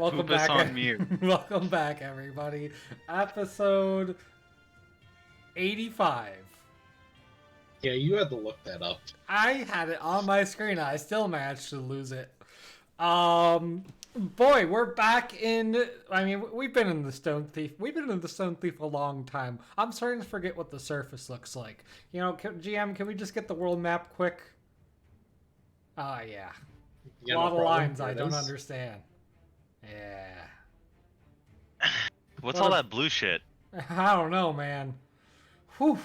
Welcome Poop us back. on mute. Welcome back, everybody. Episode 85. Yeah, you had to look that up. I had it on my screen. I still managed to lose it. Boy, we're back in. I mean, we've been in the Stone Thief. We've been in the Stone Thief a long time. I'm starting to forget what the surface looks like. You know, GM, can we just get the world map quick? Yeah. Yeah, A lot no of problem. lines Here I it don't is. understand. Yeah. What's all that blue shit? I don't know, man. Whew.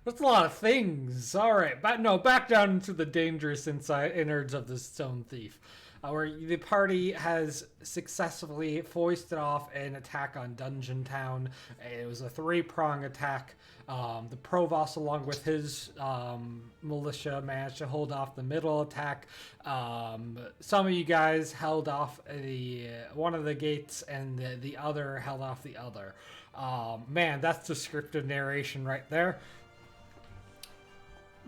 That's a lot of things. All right, back down into the dangerous innards of the Stone Thief, where the party has successfully foisted off an attack on Dungeon Town. It was a three-prong attack. The Provost, along with his militia, managed to hold off the middle attack. Some of you guys held off one of the gates, and the other held off the other. Man, that's descriptive narration right there.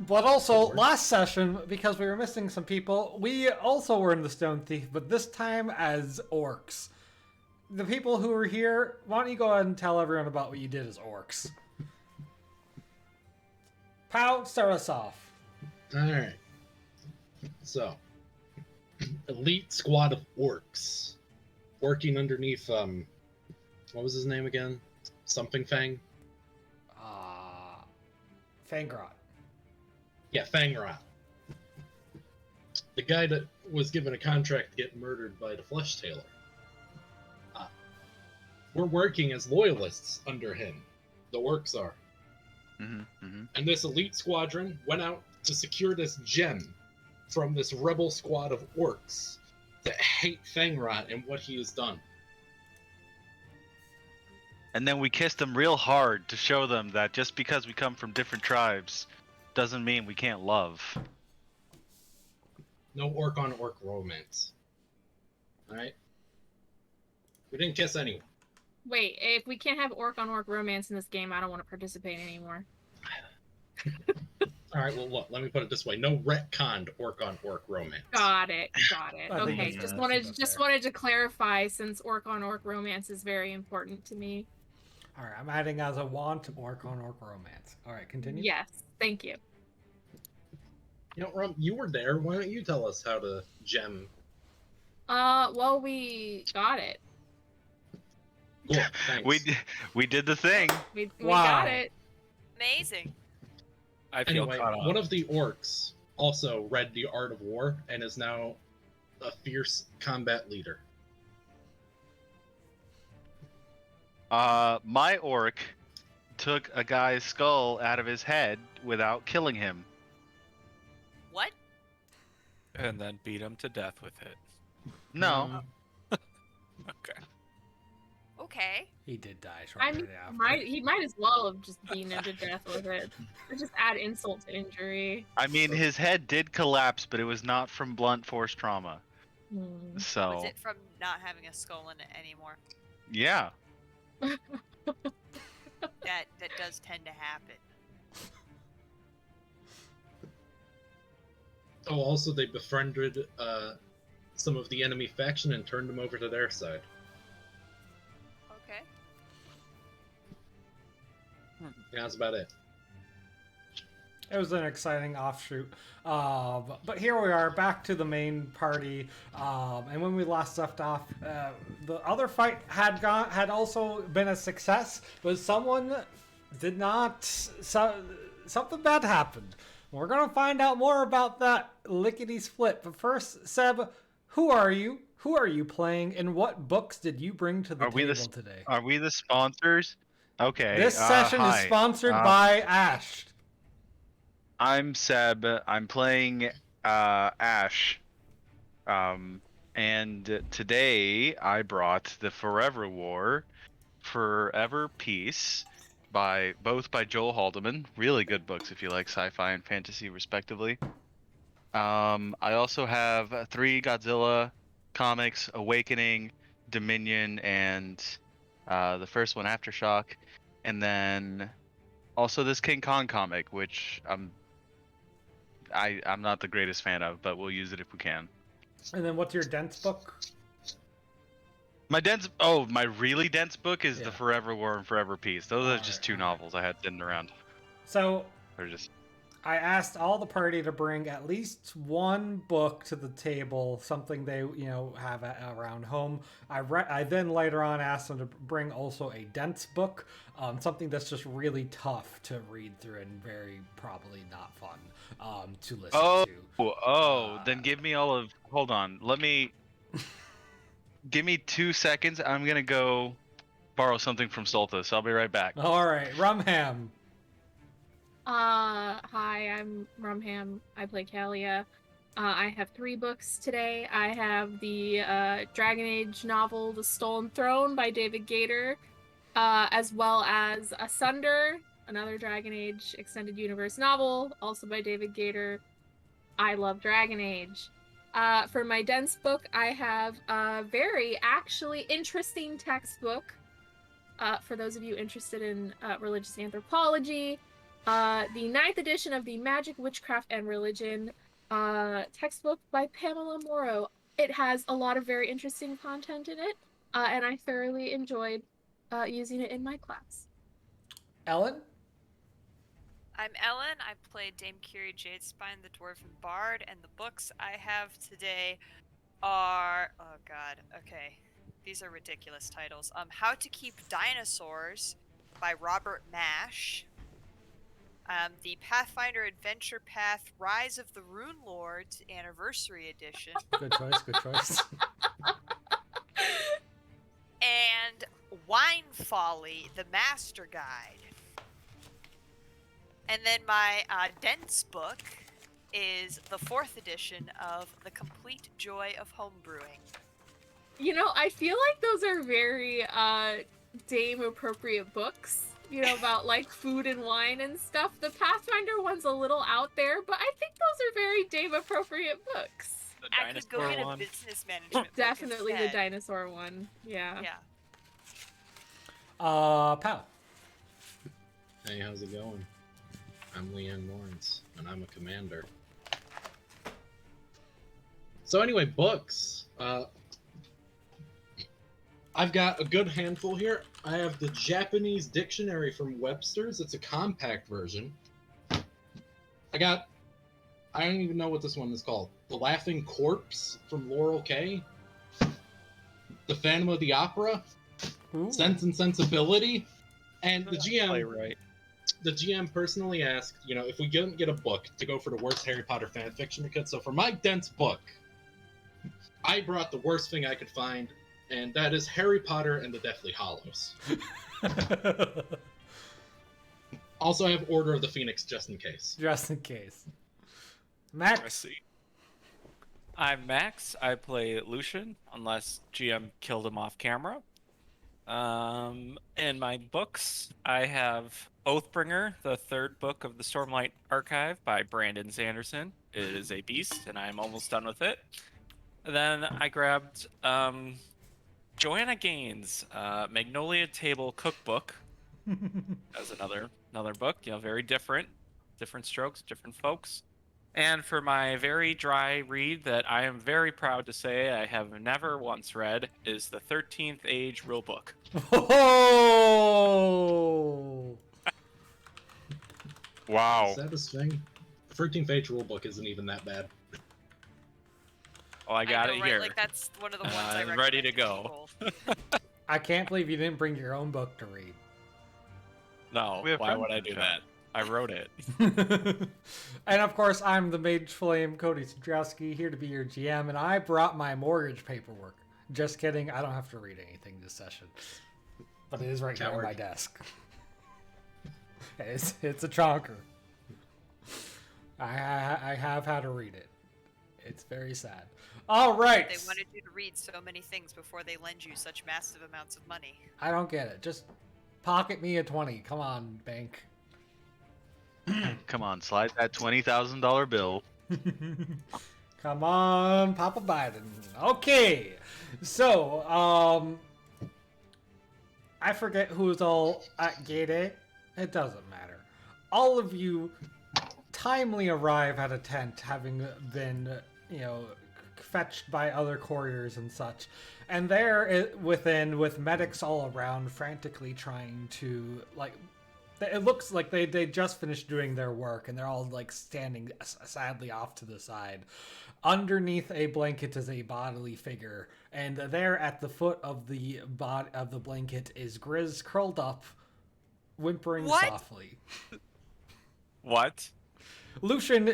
But also, last session, because we were missing some people, we also were in the Stone Thief, but this time as orcs. The people who were here, why don't you go ahead and tell everyone about what you did as orcs? Pow, start us off. Alright. So, elite squad of orcs. Working underneath, what was his name again? Something Fang? Fangrot. Yeah, Fangrot. The guy that was given a contract to get murdered by the Flesh Tailor. We're working as loyalists under him. The orcs are. And this elite squadron went out to secure this gem from this rebel squad of orcs that hate Fangrot and what he has done. And then we kissed them real hard to show them that just because we come from different tribes doesn't mean we can't love. No orc on orc romance. Alright? We didn't kiss anyone. Wait, if we can't have orc on orc romance in this game, I don't want to participate anymore. Alright, well look, let me put it this way. No retconned orc on orc romance. Got it. I think Okay, that's wanted to clarify, since orc on orc romance is very important to me. All right, I'm adding as a want orc on orc romance. All right, continue. Yes, thank you. You know, Rum, you were there. Why don't you tell us how to gem? Well, we got it. Cool, thanks. We did the thing. We Wow. got it. Amazing. I feel Anyway, caught up. one of the orcs also read The Art of War and is now a fierce combat leader. My orc took a guy's skull out of his head without killing him. What? And then beat him to death with it. No. Okay. Okay. He did die I shortly mean, after. he might as well have just beaten him to death with it. Or just add insult to injury. I mean, his head did collapse, but it was not from blunt force trauma. Hmm. So, Was it from not having a skull in it anymore? yeah. That does tend to happen. Oh, also they befriended some of the enemy faction and turned them over to their side. Okay. Yeah, that's about it. It was an exciting offshoot. But here we are, back to the main party. And when we last left off, the other fight had also been a success, but someone did not. Something bad happened. We're gonna find out more about that lickety split. But first, Seb, who are you? Who are you playing? And what books did you bring to the table today? Are we the sponsors? Okay. This session is hi. sponsored by Ash. I'm Seb. I'm playing Ash. And today I brought the Forever War, Forever Peace, both by Joel Haldeman. Really good books if you like sci-fi and fantasy, respectively. I also have 3 Godzilla comics: Awakening, Dominion, and the first one, Aftershock, and then also this King Kong comic, which I'm not the greatest fan of, but we'll use it if we can. And then what's your dense book? My really dense book is Yeah. The Forever War and Forever Peace. Those are just two Alright. novels I had sitting around. So They're just I asked all the party to bring at least one book to the table, something they have around home. I then later on asked them to bring also a dense book, something that's just really tough to read through and very probably not fun to listen to. Then give me all of. Hold on, give me 2 seconds. I'm gonna go borrow something from Soltis. I'll be right back. All right, Rumham. Hi, I'm Rumham. I play Kalia. I have 3 books today. I have the Dragon Age novel, The Stolen Throne by David Gator, as well as Asunder, another Dragon Age extended universe novel, also by David Gator. I love Dragon Age. For my dense book, I have a very actually interesting textbook. For those of you interested in religious anthropology, the 9th edition of the Magic, Witchcraft, and Religion textbook by Pamela Morrow. It has a lot of very interesting content in it, and I thoroughly enjoyed using it in my class. Ellen? I'm Ellen. I play Dame Curie Jadespine, the Dwarven Bard, and the books I have today are... Oh god, okay. These are ridiculous titles. How to Keep Dinosaurs by Robert Mash. The Pathfinder Adventure Path Rise of the Rune Lords Anniversary Edition. Good choice, good choice. And Wine Folly, the Master Guide. And then my dense book is the 4th edition of The Complete Joy of Homebrewing. You know, I feel like those are very Dame appropriate books. You know, about like food and wine and stuff. The Pathfinder one's a little out there, but I think those are very Dame appropriate books. The I could go dinosaur get a one. business management book Definitely the instead. dinosaur one. Yeah. Yeah. Pow. Hey, how's it going? I'm Leanne Lawrence, and I'm a commander. So anyway, books. I've got a good handful here. I have the Japanese dictionary from Webster's. It's a compact version. I don't even know what this one is called. The Laughing Corpse from Laurel K. The Phantom of the Opera. Ooh. Sense and Sensibility. And the GM... Playwright. The GM personally asked, if we couldn't get a book to go for the worst Harry Potter fan fiction we could. So for my dense book, I brought the worst thing I could find, and that is Harry Potter and the Deathly Hallows. Also, I have Order of the Phoenix just in case. Just in case. I Max? see. I'm Max. I play Lucian, unless GM killed him off camera. In my books, I have Oathbringer, the 3rd book of the Stormlight Archive by Brandon Sanderson. It is a beast, and I'm almost done with it. Then I grabbed Joanna Gaines' Magnolia Table Cookbook as another book. Very different strokes, different folks. And for my very dry read that I am very proud to say I have never once read is the 13th Age Rulebook. Oh! Wow. Saddest thing, the 13th Age rulebook isn't even that bad. Oh, I got know, it right? here. Like that's one of the ones I I'm recommend ready to go. people. I can't believe you didn't bring your own book to read. No, We have why friends would I in the do chat. that? I wrote it. And of course, I'm the Mage Flame, Cody Sadrowski, here to be your GM, and I brought my mortgage paperwork. Just kidding, I don't have to read anything this session. But it is right here on Coward. my desk. It's a chonker. I have had to read it. It's very sad. All right. They wanted you to read so many things before they lend you such massive amounts of money. I don't get it. Just pocket me a 20. Come on, bank. Come on, slide that $20,000 bill. Come on, Papa Biden. Okay. So, I forget who's all at Gate A. It doesn't matter. All of you timely arrive at a tent, having been, fetched by other couriers and such. And there within, with medics all around frantically trying to, like, it looks like they just finished doing their work and they're all like standing sadly off to the side. Underneath a blanket is a bodily figure, and there at the foot of the blanket is Grizz curled up, whimpering softly. What? Lucian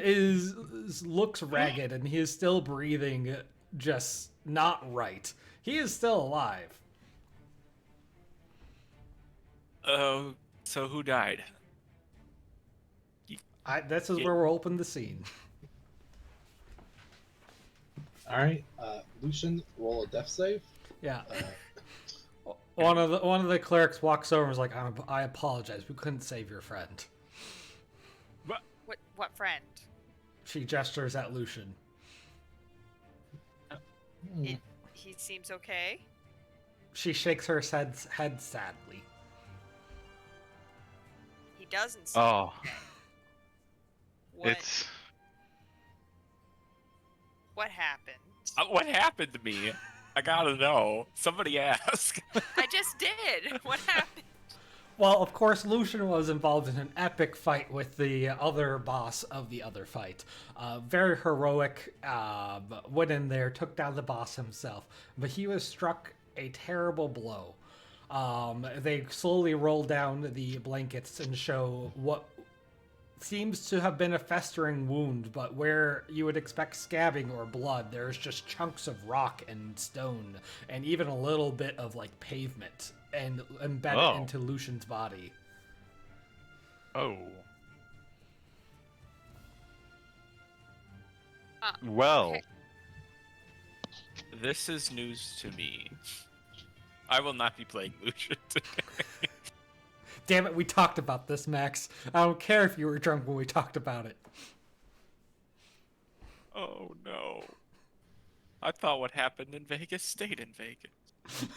looks ragged and he is still breathing just not right. He is still alive. Oh, so who died? This is where we're opening the scene. All right, Lucian, roll a death save. Yeah. One of the clerics walks over and is like, I apologize. We couldn't save your friend. What friend? She gestures at Lucian. He seems okay. She shakes her head sadly. He doesn't seem okay. What happened? What happened to me? I gotta know. Somebody ask. I just did. What happened? Well, of course, Lucian was involved in an epic fight with the other boss of the other fight. Very heroic, went in there, took down the boss himself, but he was struck a terrible blow. They slowly roll down the blankets and show what seems to have been a festering wound, but where you would expect scabbing or blood, there's just chunks of rock and stone, and even a little bit of like pavement and embedded into Lucian's body. Oh. Well. Okay. This is news to me. I will not be playing Lucian today. Damn it, we talked about this, Max. I don't care if you were drunk when we talked about it. Oh no. I thought what happened in Vegas stayed in Vegas.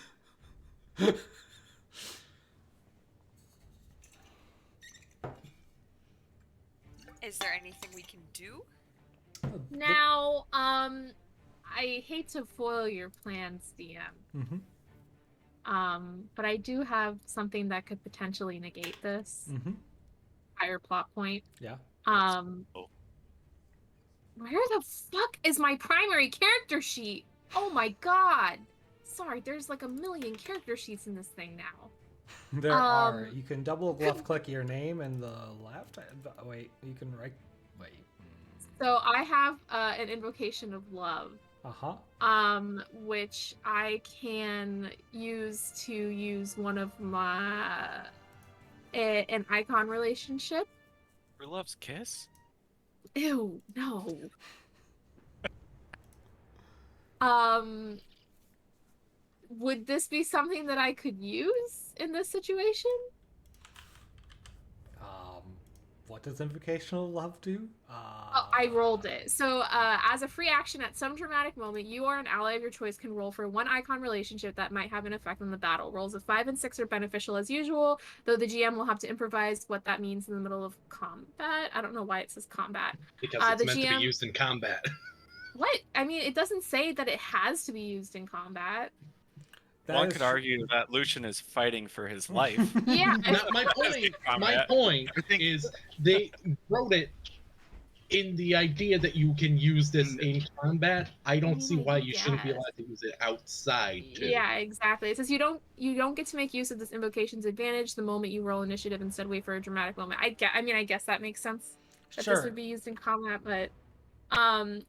Is there anything we can do? Now, I hate to foil your plans, DM. Mm-hmm. But I do have something that could potentially negate this. Mm-hmm. Higher plot point. Yeah. Where the fuck is my primary character sheet? Oh my god. Sorry, there's like a million character sheets in this thing now. There are. You can double left click your name and the left. Wait, you can right. Wait. So I have an invocation of love. Which I can use to use one of my an icon relationship. For Love's Kiss? Ew, no. Would this be something that I could use in this situation? What does Invocational Love do? I rolled it. So, as a free action at some dramatic moment, you or an ally of your choice can roll for one icon relationship that might have an effect on the battle. Rolls of 5 and 6 are beneficial as usual, though the GM will have to improvise what that means in the middle of combat. I don't know why it says combat. Because it's meant to be used in combat. What? I mean, it doesn't say that it has to be used in combat. One could argue that Lucian is fighting for his life. Yeah. My point is they wrote it in the idea that you can use this in combat. I don't see why you shouldn't be allowed to use it outside too. Yeah, exactly. It says you don't get to make use of this invocation's advantage the moment you roll initiative. Instead, wait for a dramatic moment. I guess that makes sense. That this would be used in combat, but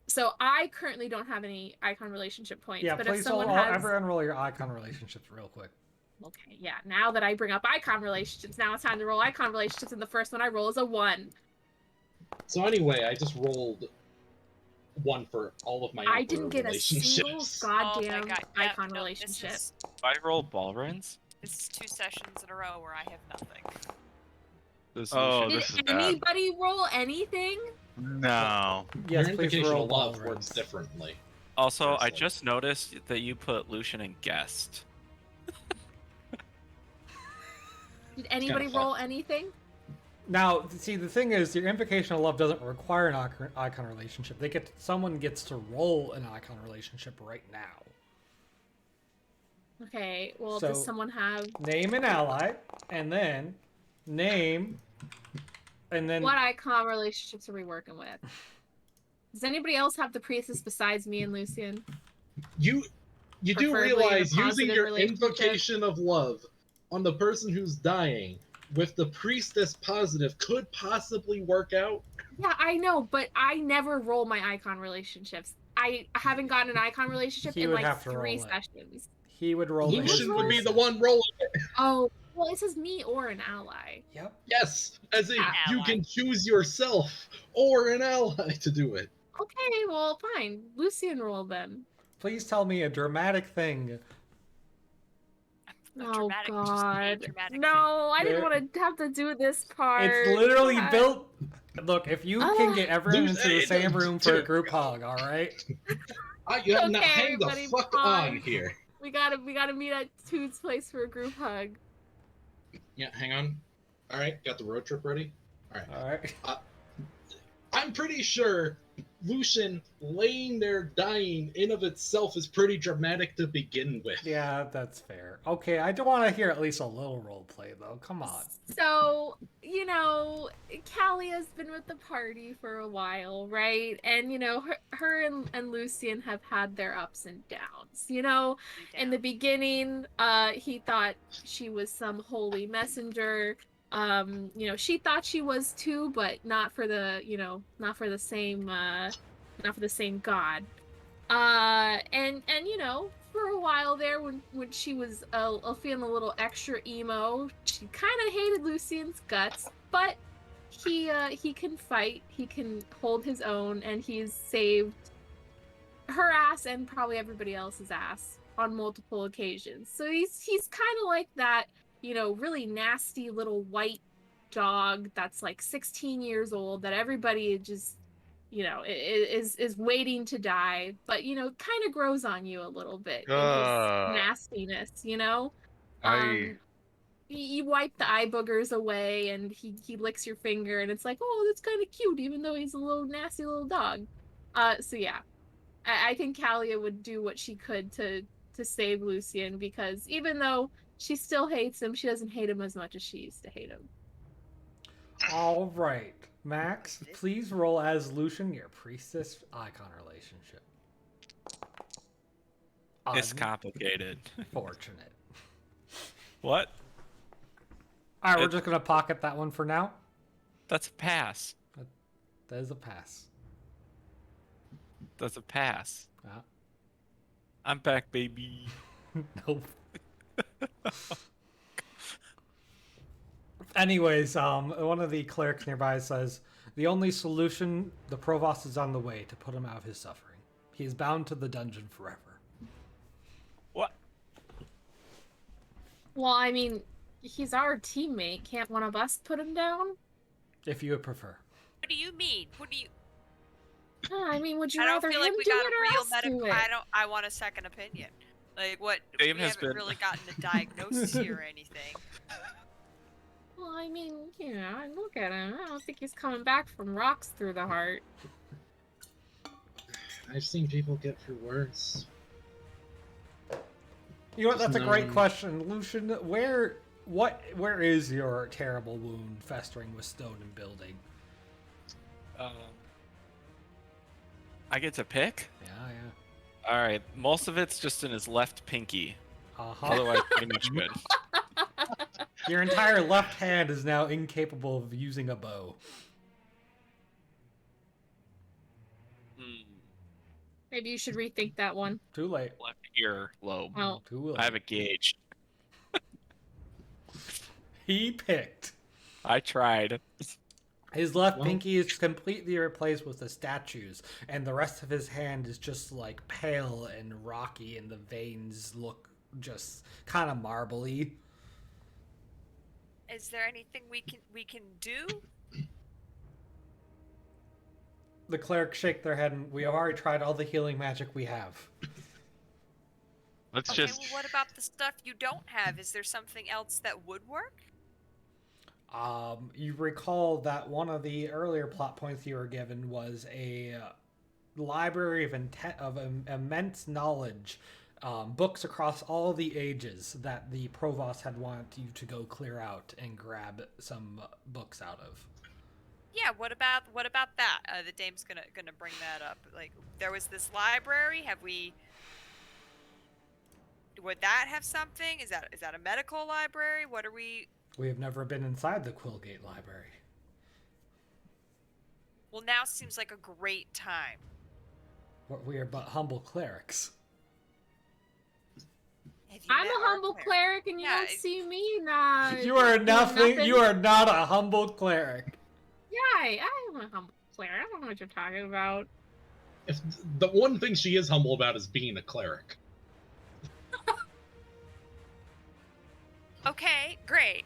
so I currently don't have any icon relationship points. Yeah, but please if someone has... everyone roll your icon relationships real quick. Okay, yeah. Now that I bring up icon relationships, now it's time to roll icon relationships, and the first one I roll is a 1. So anyway, I just rolled 1 for all of my I didn't get a single goddamn icon relationship. I roll Balrins. This is 2 sessions in a row where I have nothing. This is Did anybody roll anything? No. Yes, your please invocation roll of love Balrins. works differently. Also, I just noticed that you put Lucian in guest. Did anybody roll anything? Now, see, the thing is, your invocation of love doesn't require an icon relationship. Someone gets to roll an icon relationship right now. Okay, well, So, does someone have... Name an ally, and then name, and then... What icon relationships are we working with? Does anybody else have the priestess besides me and Lucian? You do Preferably in a realize using positive your relationship. invocation of love on the person who's dying with the priestess positive could possibly work out? Yeah, I know, but I never roll my icon relationships. I haven't gotten an icon relationship He in would like have to 3 roll it. sessions. He would roll He it. Lucian would be the one rolling it. Oh, well, it says me or an ally. Yep. Yes, as in you Ally. can choose yourself or an ally to do it. Okay, well, fine. Lucian roll then. Please tell me a dramatic thing. A Oh dramatic, just a God! dramatic No, I didn't There- want to have to do this part. It's literally God. built. Look, if you can get everyone into the same room for a group hug, all right? Now hang the everybody, fuck pause. on here. We gotta meet at Toad's place for a group hug. Yeah, hang on. All right, got the road trip ready? All right. All right. I'm pretty sure Lucian laying there dying in of itself is pretty dramatic to begin with. Yeah, that's fair. Okay, I do want to hear at least a little role play, though. Come on. So, you know, Callia's been with the party for a while, right? And, you know, her and Lucian have had their ups and downs. You know, in the beginning, he thought she was some holy messenger. You know, she thought she was too, but not for the, you know, not for the same god. And you know, for a while there, when she was feeling a little extra emo, she kind of hated Lucian's guts, but he can fight, he can hold his own, and he's saved her ass and probably everybody else's ass on multiple occasions. So he's kind of like that, you know, really nasty little white dog that's like 16 years old that everybody just, you know, is waiting to die, but, you know, kind of grows on you a little bit in his nastiness, you know? You wipe the eye boogers away and he licks your finger and it's like, oh, that's kind of cute, even though he's a little nasty little dog. So yeah, I think Callia would do what she could to save Lucian, because even though she still hates him, she doesn't hate him as much as she used to hate him. All right. Max, please roll as Lucian your priestess icon relationship. It's complicated. Fortunate. What? All right, we're just going to pocket that one for now. That's a pass. That is a pass. That's a pass. Yeah. I'm back, baby. Nope. Anyways, one of the clerics nearby says, the only solution, the provost is on the way to put him out of his suffering. He is bound to the dungeon forever. What? Well, I mean, he's our teammate. Can't one of us put him down? If you would prefer. What do you mean? What do you... I mean, would you I don't rather feel him like we do got it a or real us medical... do it? I want a second opinion. Like, what... Dave we has haven't been- really gotten a diagnosis here or anything. Well, I mean, you know, look at him. I don't think he's coming back from rocks through the heart. I've seen people get through worse. You know what? That's a great No. question, Lucian. Where is your terrible wound festering with stone and building? I get to pick? Yeah. All right. Most of it's just in his left pinky. Uh-huh. Otherwise, pretty much good. Your entire left hand is now incapable of using a bow. Maybe you should rethink that one. Too late. Left ear lobe. Oh. Too late. I have a gauge. He picked. I tried. His left Well- pinky is completely replaced with the statues, and the rest of his hand is just like pale and rocky, and the veins look just kind of marbly. Is there anything we can do? The clerics shake their head, and we have already tried all the healing magic we have. Let's Okay, just... well, what about the stuff you don't have? Is there something else that would work? You recall that one of the earlier plot points you were given was a library of immense knowledge, books across all the ages that the provost had wanted you to go clear out and grab some books out of. Yeah, what about that? The dame's gonna bring that up. Like, there was this library. Would that have something? Is that a medical library? What are we? We have never been inside the Quillgate Library. Well, now seems like a great time. We are but humble clerics. I'm a humble cleric, and you don't see me not. You are nothing. You are not a humble cleric. Yeah, I am a humble cleric. I don't know what you're talking about. If the one thing she is humble about is being a cleric. Okay, great.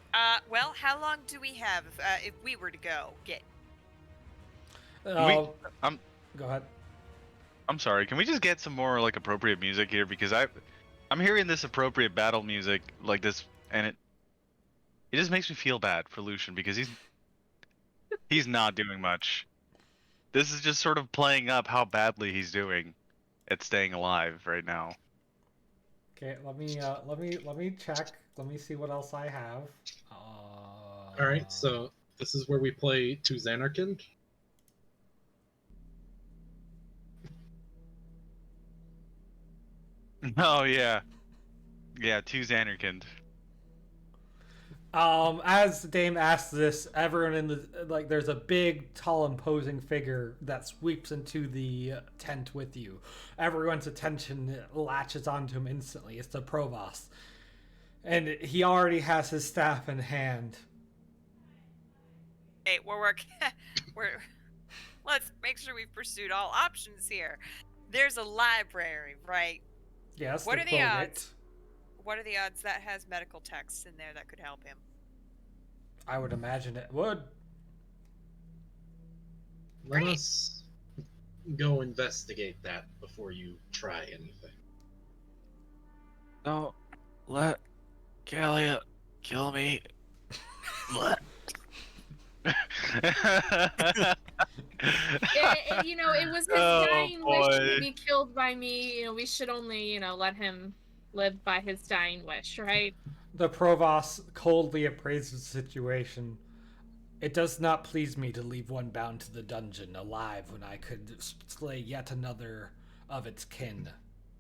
Well, how long do we have if we were to go get? Go ahead. I'm sorry. Can we just get some more like appropriate music here? Because I'm hearing this appropriate battle music like this, and it just makes me feel bad for Lucian because he's not doing much. This is just sort of playing up how badly he's doing at staying alive right now. Okay, let me check. Let me see what else I have. All right, so this is where we play To Xanarkand. Oh yeah, To Xanarkand. As Dame asks this, everyone in the there's a big, tall, imposing figure that sweeps into the tent with you. Everyone's attention latches onto him instantly. It's the provost, and he already has his staff in hand. Hey, we're working. Let's make sure we've pursued all options here. There's a library, right? Yes. What are the odds? What are the odds that has medical texts in there that could help him? I would imagine it would. Let us go investigate that before you try anything. No, let Kalia kill me. It was his dying wish to be killed by me. We should only, let him live by his dying wish, right? The provost coldly appraises the situation. It does not please me to leave one bound to the dungeon alive when I could slay yet another of its kin.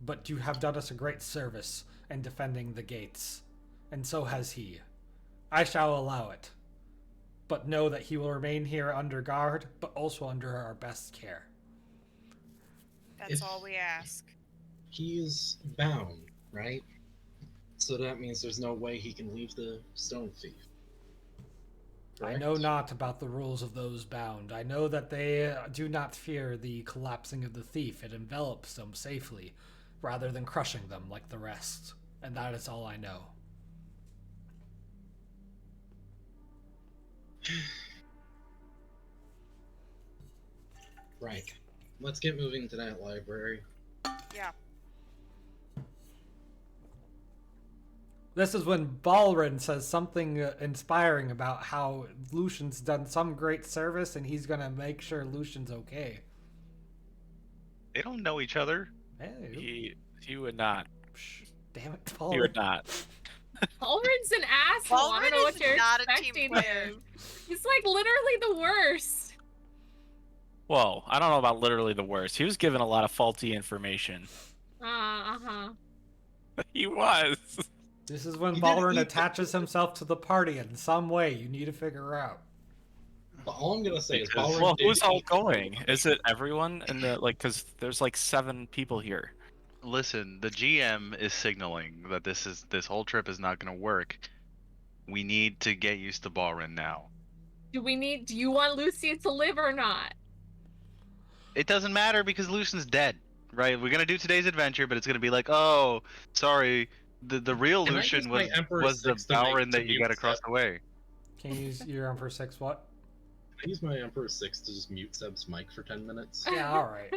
But you have done us a great service in defending the gates, and so has he. I shall allow it. But know that he will remain here under guard, but also under our best care. That's all we ask. He is bound, right? So that means there's no way he can leave the Stone Thief. Correct? I know not about the rules of those bound. I know that they do not fear the collapsing of the thief. It envelops them safely, rather than crushing them like the rest. And that is all I know. Right. Let's get moving to that library. Yeah. This is when Balrin says something inspiring about how Lucian's done some great service and he's gonna make sure Lucian's okay. They don't know each other. Hey, He would not. damn it, Balrin. He would not. Balrin's an asshole. I don't know what you're not a expecting team player. him. He's like literally the worst. Whoa, I don't know about literally the worst. He was given a lot of faulty information. He was. This is when Balrin attaches himself to the party in some way you need to figure out. But all I'm gonna say is Because- Balrin Well, did who's all eat- going? Is it everyone in the because there's like 7 people here. Listen, the GM is signaling that this whole trip is not going to work. We need to get used to Balrin now. Do you want Lucian to live or not? It doesn't matter because Lucian's dead, right? We're going to do today's adventure, but it's going to be like, oh, sorry, the real Can I Lucian use my Emperor was the 6 to make- Balrin to that you mute got across Seb? the way. Can you use your Emperor 6 what? Can I use my Emperor 6 to just mute Seb's mic for 10 minutes? Yeah, alright.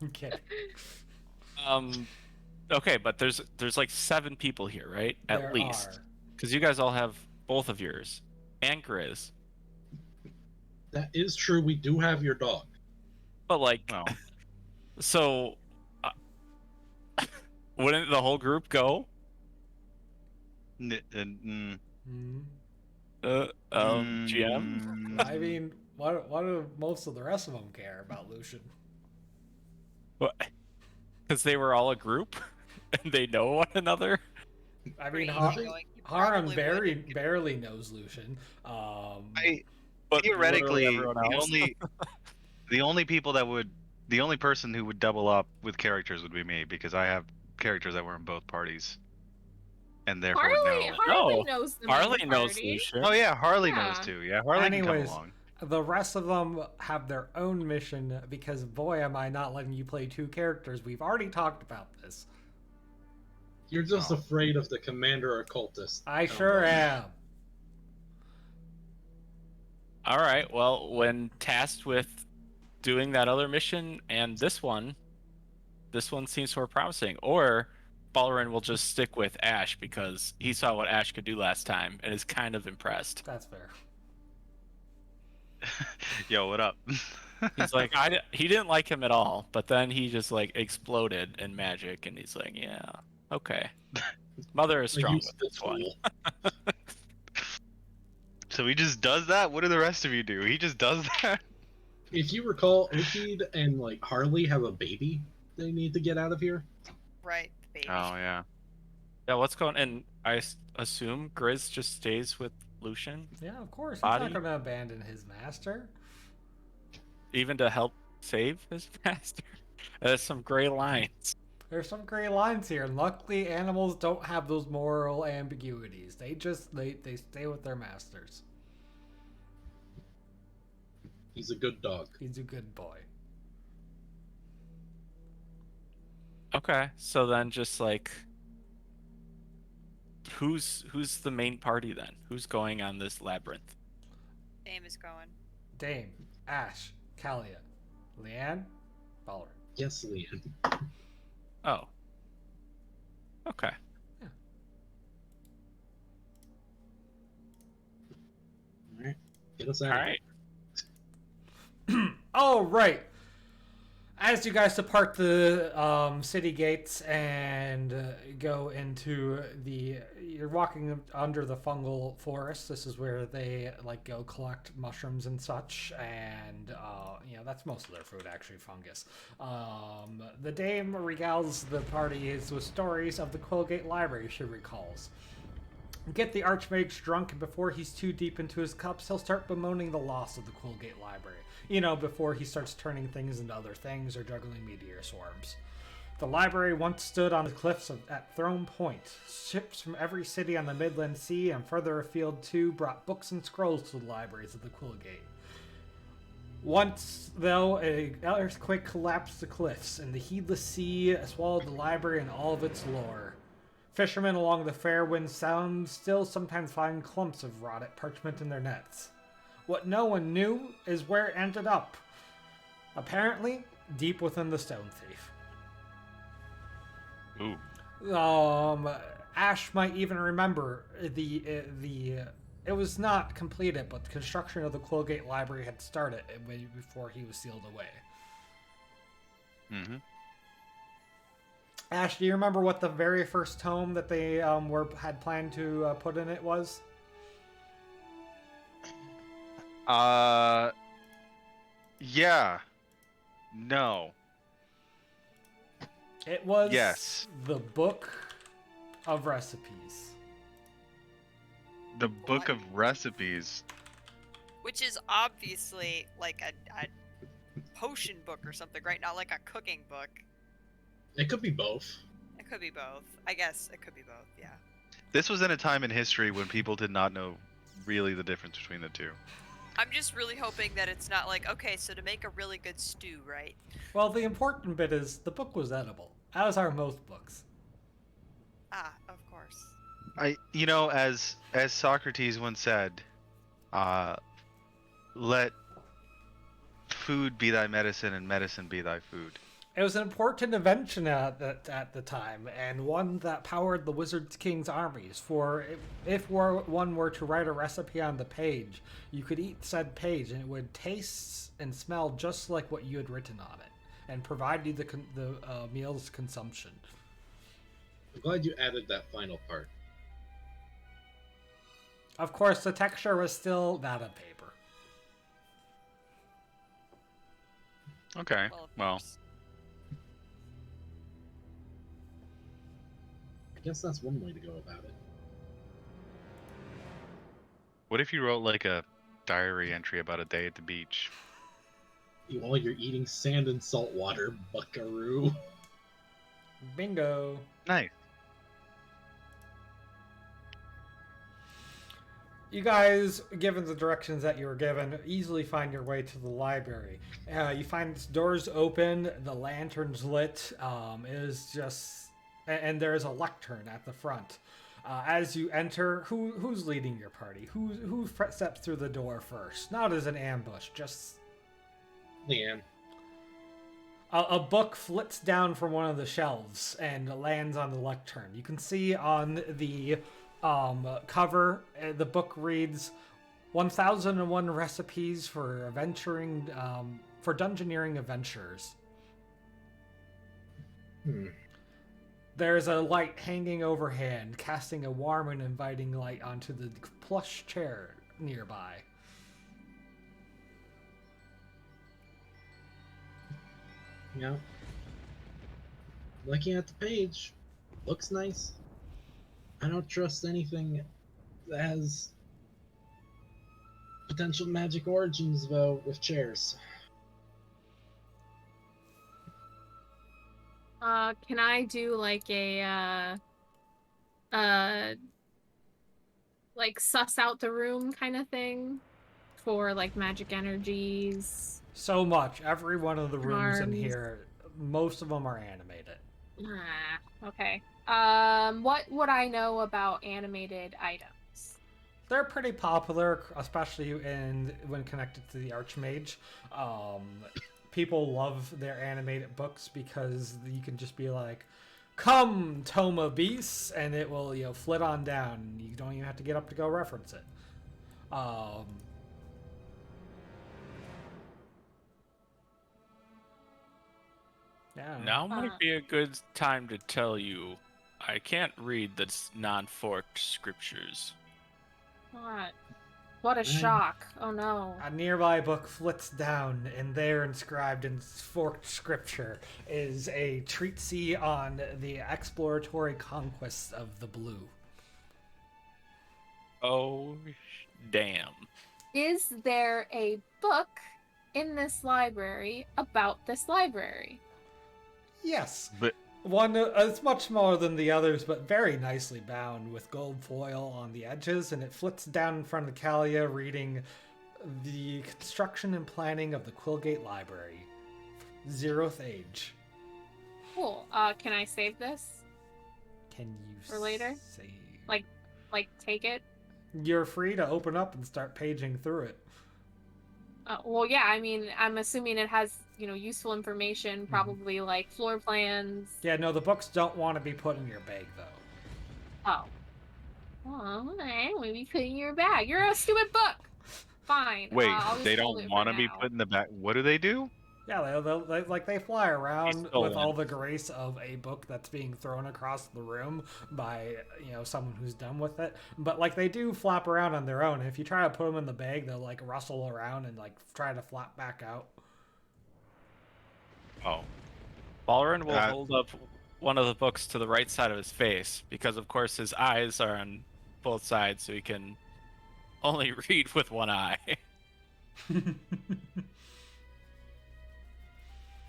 I'm kidding. Okay, but there's like 7 people here, right? At There least. are. Because you guys all have both of yours, and Grizz. That is true. We do have your dog. But like, Oh. so wouldn't the whole group go? Hmm. GM. I mean, why do most of the rest of them care about Lucian? What? Because they were all a group, and they know one another. I mean, Pretty Har- easygoing. You Harem probably would. barely knows Lucian. But Theoretically, literally everyone else. the only person who would double up with characters would be me, because I have characters that were in both parties, and therefore know. Harley knows them. Harley knows Lucian. Oh yeah, Harley knows Yeah. too. Yeah, Harley can come Anyways, along. the rest of them have their own mission because boy, am I not letting you play two characters. We've already talked about this. You're just afraid of the commander occultist. I sure am. All right. Well, when tasked with doing that other mission and this one seems more promising. Or Balrin will just stick with Ash because he saw what Ash could do last time and is kind of impressed. That's fair. Yo, what up? He's like, he didn't like him at all, but then he just like exploded in magic, and he's like, yeah, okay. Mother is strong with this one. So he just does that? What do the rest of you do? He just does that? If you recall, Oakid and like Harley have a baby they need to get out of here. Right, baby. Oh yeah. Yeah, what's going? And I assume Grizz just stays with Lucian, Yeah, of course. He's Body? not going to abandon his master. even to help save his master. There's some gray lines. There's some gray lines here, and luckily animals don't have those moral ambiguities. They stay with their masters. He's a good dog. He's a good boy. Okay, so then just like, who's the main party then? Who's going on this labyrinth? Dame is going. Dame, Ash, Kalia, Leanne, Balrin. Yes, Leanne. Oh. Okay. All right. Get us out. All of right. Oh, right. As you guys depart the city gates and go into you're walking under the fungal forest. This is where they like go collect mushrooms and such, and that's most of their food, actually, fungus. The dame regales the party with stories of the Quillgate Library she recalls. Get the Archmage drunk, and before he's too deep into his cups, he'll start bemoaning the loss of the Quillgate Library. Before he starts turning things into other things or juggling meteor swarms. The library once stood on the cliffs at Throne Point. Ships from every city on the Midland Sea and further afield too brought books and scrolls to the libraries of the Quillgate. Once, though, an earthquake collapsed the cliffs, and the heedless sea swallowed the library and all of its lore. Fishermen along the Fairwind Sound still sometimes find clumps of rotted parchment in their nets. What no one knew is where it ended up. Apparently, deep within the Stone Thief. Ooh. Ash might even remember it was not completed, but the construction of the Quillgate Library had started way before he was sealed away. Mm-hmm. Ash, do you remember what the very first tome that they had planned to put in it was? Yeah. No. It was Yes. the Book of Recipes. The Book of Recipes. Which is obviously like a potion book or something, right? Not like a cooking book. It could be both. It could be both. I guess it could be both, yeah. This was in a time in history when people did not know really the difference between the two. I'm just really hoping that it's not like, okay, so to make a really good stew, right? Well, the important bit is the book was edible, as are most books. Ah, of course. As Socrates once said, let food be thy medicine and medicine be thy food. It was an important invention at the time, and one that powered the Wizard King's armies. For if one were to write a recipe on the page, you could eat said page, and it would taste and smell just like what you had written on it, and provide you the meal's consumption. I'm glad you added that final part. Of course, the texture was still that of paper. Okay, well. I guess that's one way to go about it. What if you wrote like a diary entry about a day at the beach? While you're eating sand and salt water, buckaroo. Bingo. Nice. You guys, given the directions that you were given, easily find your way to the library. You find doors open, the lanterns lit. And there is a lectern at the front. As you enter, who's leading your party? Who steps through the door first? Not as an ambush, just Leanne. A book flits down from one of the shelves and lands on the lectern. You can see on the cover, the book reads 1001 recipes for adventuring, for dungeoneering adventures. There's a light hanging overhead, casting a warm and inviting light onto the plush chair nearby. Yeah. Looking at the page, looks nice. I don't trust anything that has potential magic origins, though, with chairs. Can I do like a like suss out the room kind of thing for like magic energies? So much. Every one of the rooms in Arms. here, most of them are animated. Okay. What would I know about animated items? They're pretty popular, especially when connected to the Archmage. People love their animated books because you can just be like, "Come, Toma Beasts," and it will flit on down. You don't even have to get up to go reference it. Yeah. Now might be a good time to tell you, I can't read the non-forked scriptures. What a shock. Oh no. A nearby book flits down, and there inscribed in forked scripture is a treatise on the exploratory conquests of the blue. Oh, damn. Is there a book in this library about this library? Yes. But One it's much smaller than the others, but very nicely bound with gold foil on the edges, and it flits down in front of Kalia, reading the construction and planning of the Quillgate Library, 0th Age. Cool. Can I save this? Can you For later? save? Like take it? You're free to open up and start paging through it. Well, yeah, I mean, I'm assuming it has, useful information, probably like floor plans. Yeah, no, the books don't want to be put in your bag, though. Oh. Well, maybe put in your bag. You're a stupid book. Fine. wait, I'll just they hold don't it want for to be now. put in the back. What do they do? Yeah, they fly around stolen. with all the grace of a book that's being thrown across the room by someone who's done with it. But they do flap around on their own. If you try to put them in the bag, they'll rustle around and try to flap back out. Oh. Balrin will hold up one of the books to the right side of his face, because of course his eyes are on both sides, so he can only read with one eye.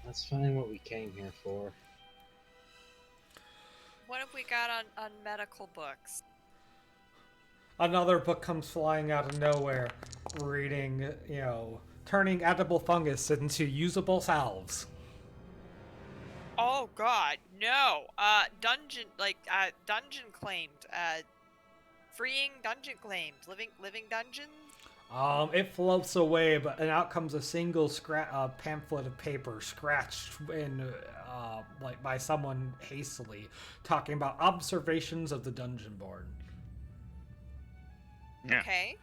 Let's find what we came here for. What have we got on medical books? Another book comes flying out of nowhere, reading, turning edible fungus into usable salves. Oh god, no. Dungeon claimed. Freeing dungeon claimed. Living dungeon? It floats away, and out comes a single pamphlet of paper scratched in, like by someone hastily, talking about observations of the Dungeonborn. Yeah. Okay.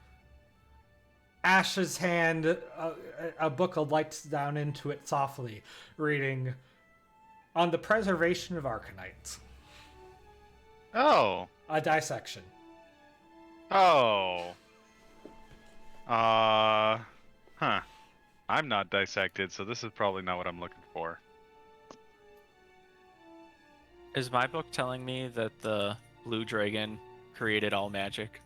Ash's hand, a book lights down into it softly, reading, "On the preservation of Arcanites." Oh. A dissection. Oh. Huh. I'm not dissected, so this is probably not what I'm looking for. Is my book telling me that the blue dragon created all magic?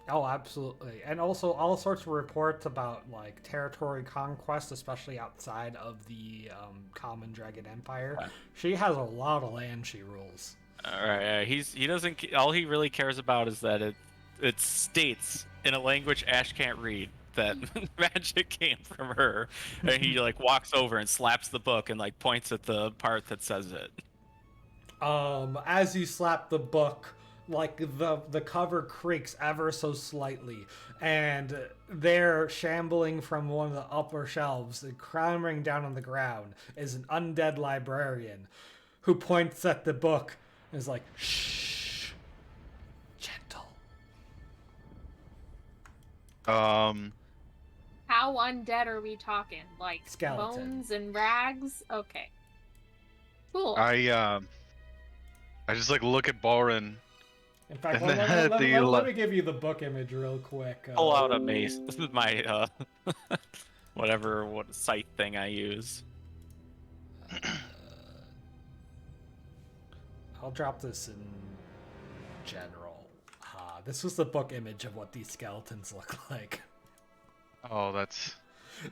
Oh, absolutely. And also all sorts of reports about, like, territory conquest, especially outside of the common dragon empire. Yeah. She has a lot of land she rules. All right, he doesn't. All he really cares about is that it states in a language Ash can't read that magic came from her, and he like walks over and slaps the book and like points at the part that says it. As you slap the book, like the cover creaks ever so slightly, and there, shambling from one of the upper shelves, clambering down on the ground, is an undead librarian, who points at the book and is like, "Shh, gentle." How undead are we talking? Like Skeleton. bones and rags? Okay. Cool. I just like look at Balrin. In fact, And let then let me give you the book image real quick. Pull out a mace. This is my what site thing I use. I'll drop this in general. This was the book image of what these skeletons look like. Oh, that's.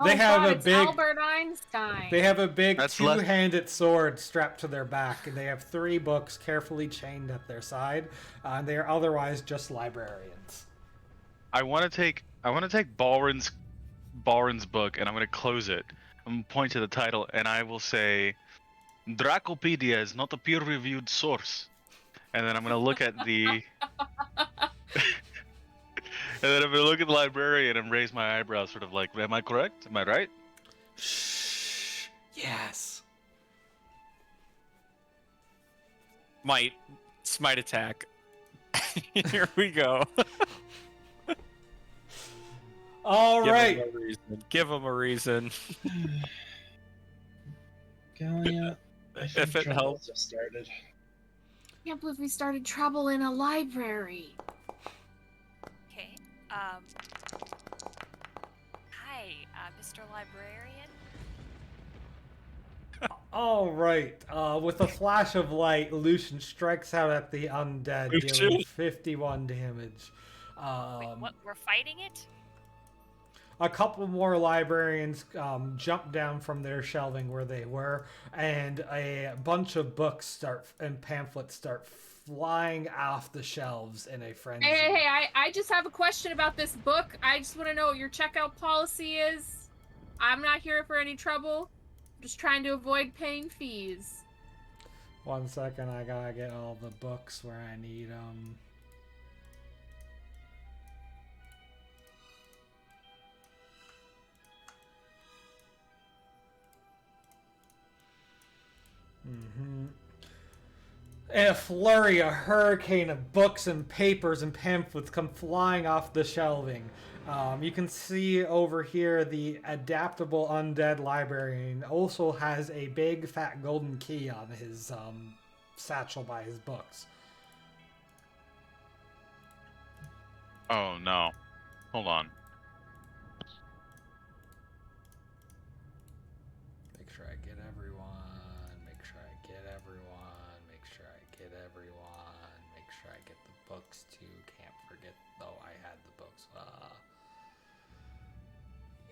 They have God, a it's big. Albert Einstein. They have a big That's two-handed sword strapped to their back, and they have 3 books carefully chained at their side. And they are otherwise just librarians. I want to take Balrin's book, and I'm going to close it. I'm going to point to the title, and I will say, "Dracopedia is not a peer-reviewed source." And then I'm going to look at the. And then I'm going to look at the librarian and raise my eyebrows, sort of like, "Am I correct? Am I right?" Shh. Yes. Smite attack. Here we go. All right. Give him a reason. Galia, I think If it troubles helps. have started. I can't believe we started trouble in a library. Okay. Hi, Mr. Librarian. All right. With a flash of light, Lucian strikes out at the undead, dealing Lucian. 51 damage. Wait, what? We're fighting it? A couple more librarians jump down from their shelving where they were, and a bunch of books and pamphlets start flying off the shelves in a frenzy. Hey, I just have a question about this book. I just want to know what your checkout policy is. I'm not here for any trouble. I'm just trying to avoid paying fees. 1 second, I gotta get all the books where I need them. A flurry, a hurricane of books and papers and pamphlets come flying off the shelving. You can see over here the adaptable undead librarian also has a big fat golden key on his satchel by his books. Oh no. Hold on. Make sure I get everyone. Make sure I get everyone. Make sure I get everyone. Make sure I get the books too. Can't forget though I had the books.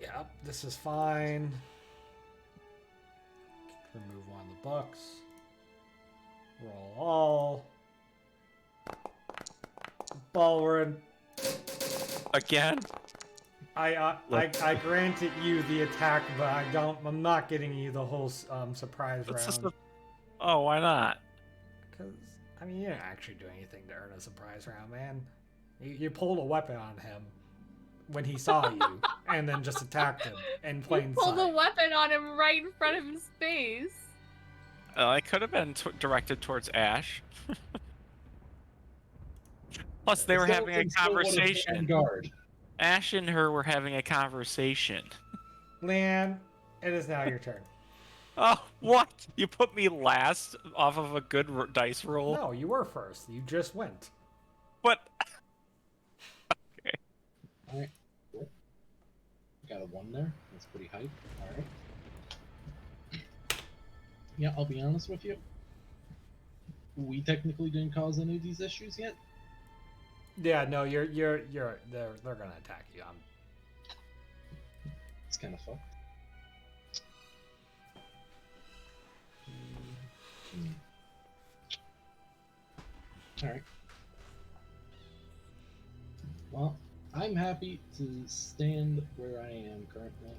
Yep, this is fine. Remove one of the books. Roll all. Balrin. Again? I granted you the attack, but I'm not getting you the whole surprise round. Oh, why not? Because, I mean, you didn't actually do anything to earn a surprise round, man. You pulled a weapon on him. when he saw you, and then just attacked him in plain Pulled a sight. weapon on him right in front of his face. I could have been directed towards Ash. Plus, they were having a Skeleton still would have been on conversation. guard. Ash and her were having a conversation. Leanne, it is now your turn. Oh, what? You put me last off of a good dice roll? No, you were first. You just went. But... Alright, cool. Got a 1 there. That's pretty hype. Alright. Yeah, I'll be honest with you. We technically didn't cause any of these issues yet. Yeah, no, they're gonna attack you. It's kind of fucked. Alright. Well, I'm happy to stand where I am currently.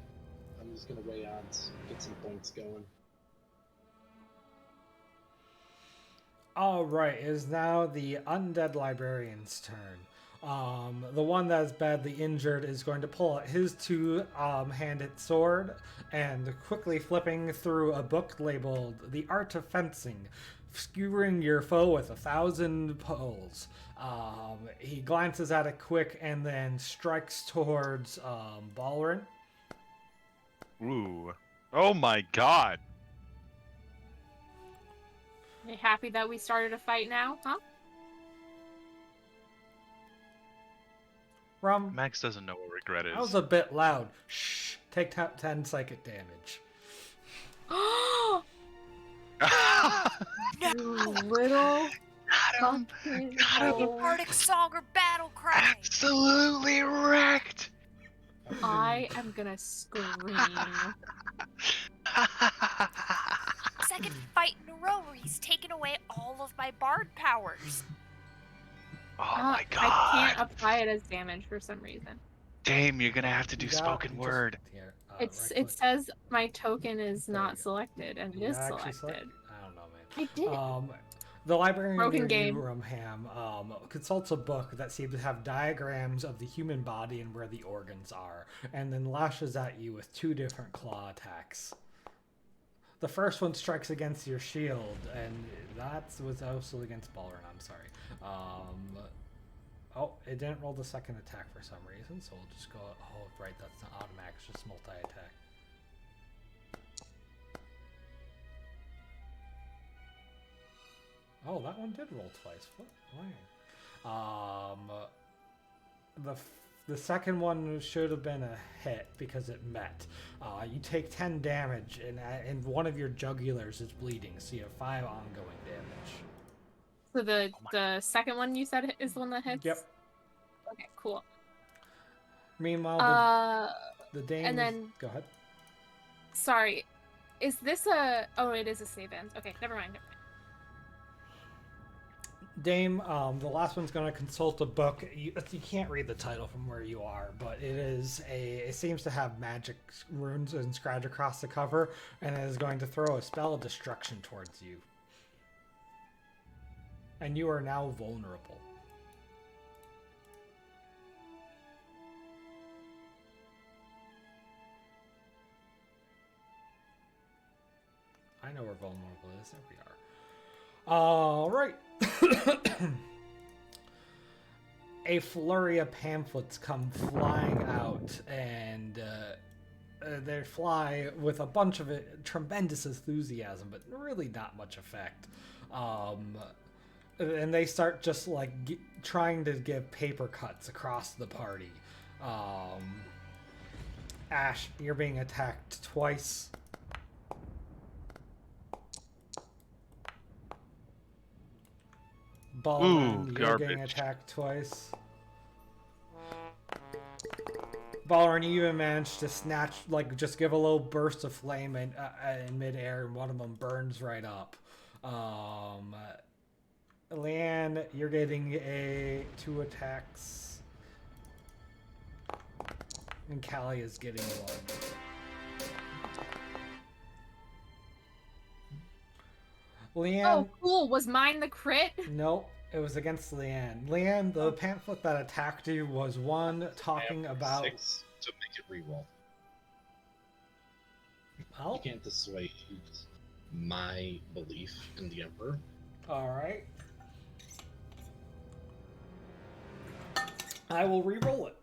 I'm just gonna weigh odds, get some points going. All right, it is now the undead librarian's turn. The one that is badly injured is going to pull out his two-handed sword and quickly flipping through a book labeled "The Art of Fencing," skewering your foe with 1,000 pulls. He glances at it quick and then strikes towards Balrin. Ooh. Oh my god. You happy that we started a fight now, huh? Rum, Max doesn't know what regret is. that was a bit loud. Shh. Take 10 psychic damage. You little Got him. fucking Got him. hole. Arctic song or battle cry. Absolutely wrecked. I am gonna scream. Second fight in a row where he's taken away all of my bard powers. Oh my god. I can't apply it as damage for some reason. Dame, you're gonna have to do You got- spoken you just- word. here, It right-click. says my token is There you not go. selected, and it You is actually selected. I don't know, man. I did. The librarian Broken near game. you, Rumham, consults a book that seems to have diagrams of the human body and where the organs are, and then lashes at you with 2 different claw attacks. The first one strikes against your shield, and that was also against Balrin. I'm sorry. Oh, it didn't roll the second attack for some reason, so we'll just go. Oh, right, that's not automatic, it's just multi-attack. Oh, that one did roll twice. The second one should have been a hit because it met. You take 10 damage, and one of your jugulars is bleeding, so you have 5 ongoing damage. So the second one you said is the one that hits? Yep. Okay, cool. Meanwhile, the Dame. and then- Go ahead. Sorry. Is this a... Oh, it is a save end. Okay, never mind. Dame, the last one's going to consult a book. You can't read the title from where you are, but it seems to have magic runes inscribed across the cover, and it is going to throw a spell of destruction towards you. And you are now vulnerable. I know where vulnerable is. There we are. All right. A flurry of pamphlets come flying out, and they fly with a bunch of tremendous enthusiasm, but really not much effect. And they start just like trying to give paper cuts across the party. Ash, you're being attacked twice. Balrin, you're getting garbage. attacked twice. Balrin, you even managed to snatch, like, just give a little burst of flame in midair, and one of them burns right up. Leanne, you're getting 2 attacks. And Callie is getting 1. Leanne, Oh, cool. Was mine the crit? nope. It was against Leanne. Leanne, the pamphlet that attacked you was one talking about. 6 to make it reroll. Oh, You can't dissuade my belief in the Emperor. all right. I will re-roll it.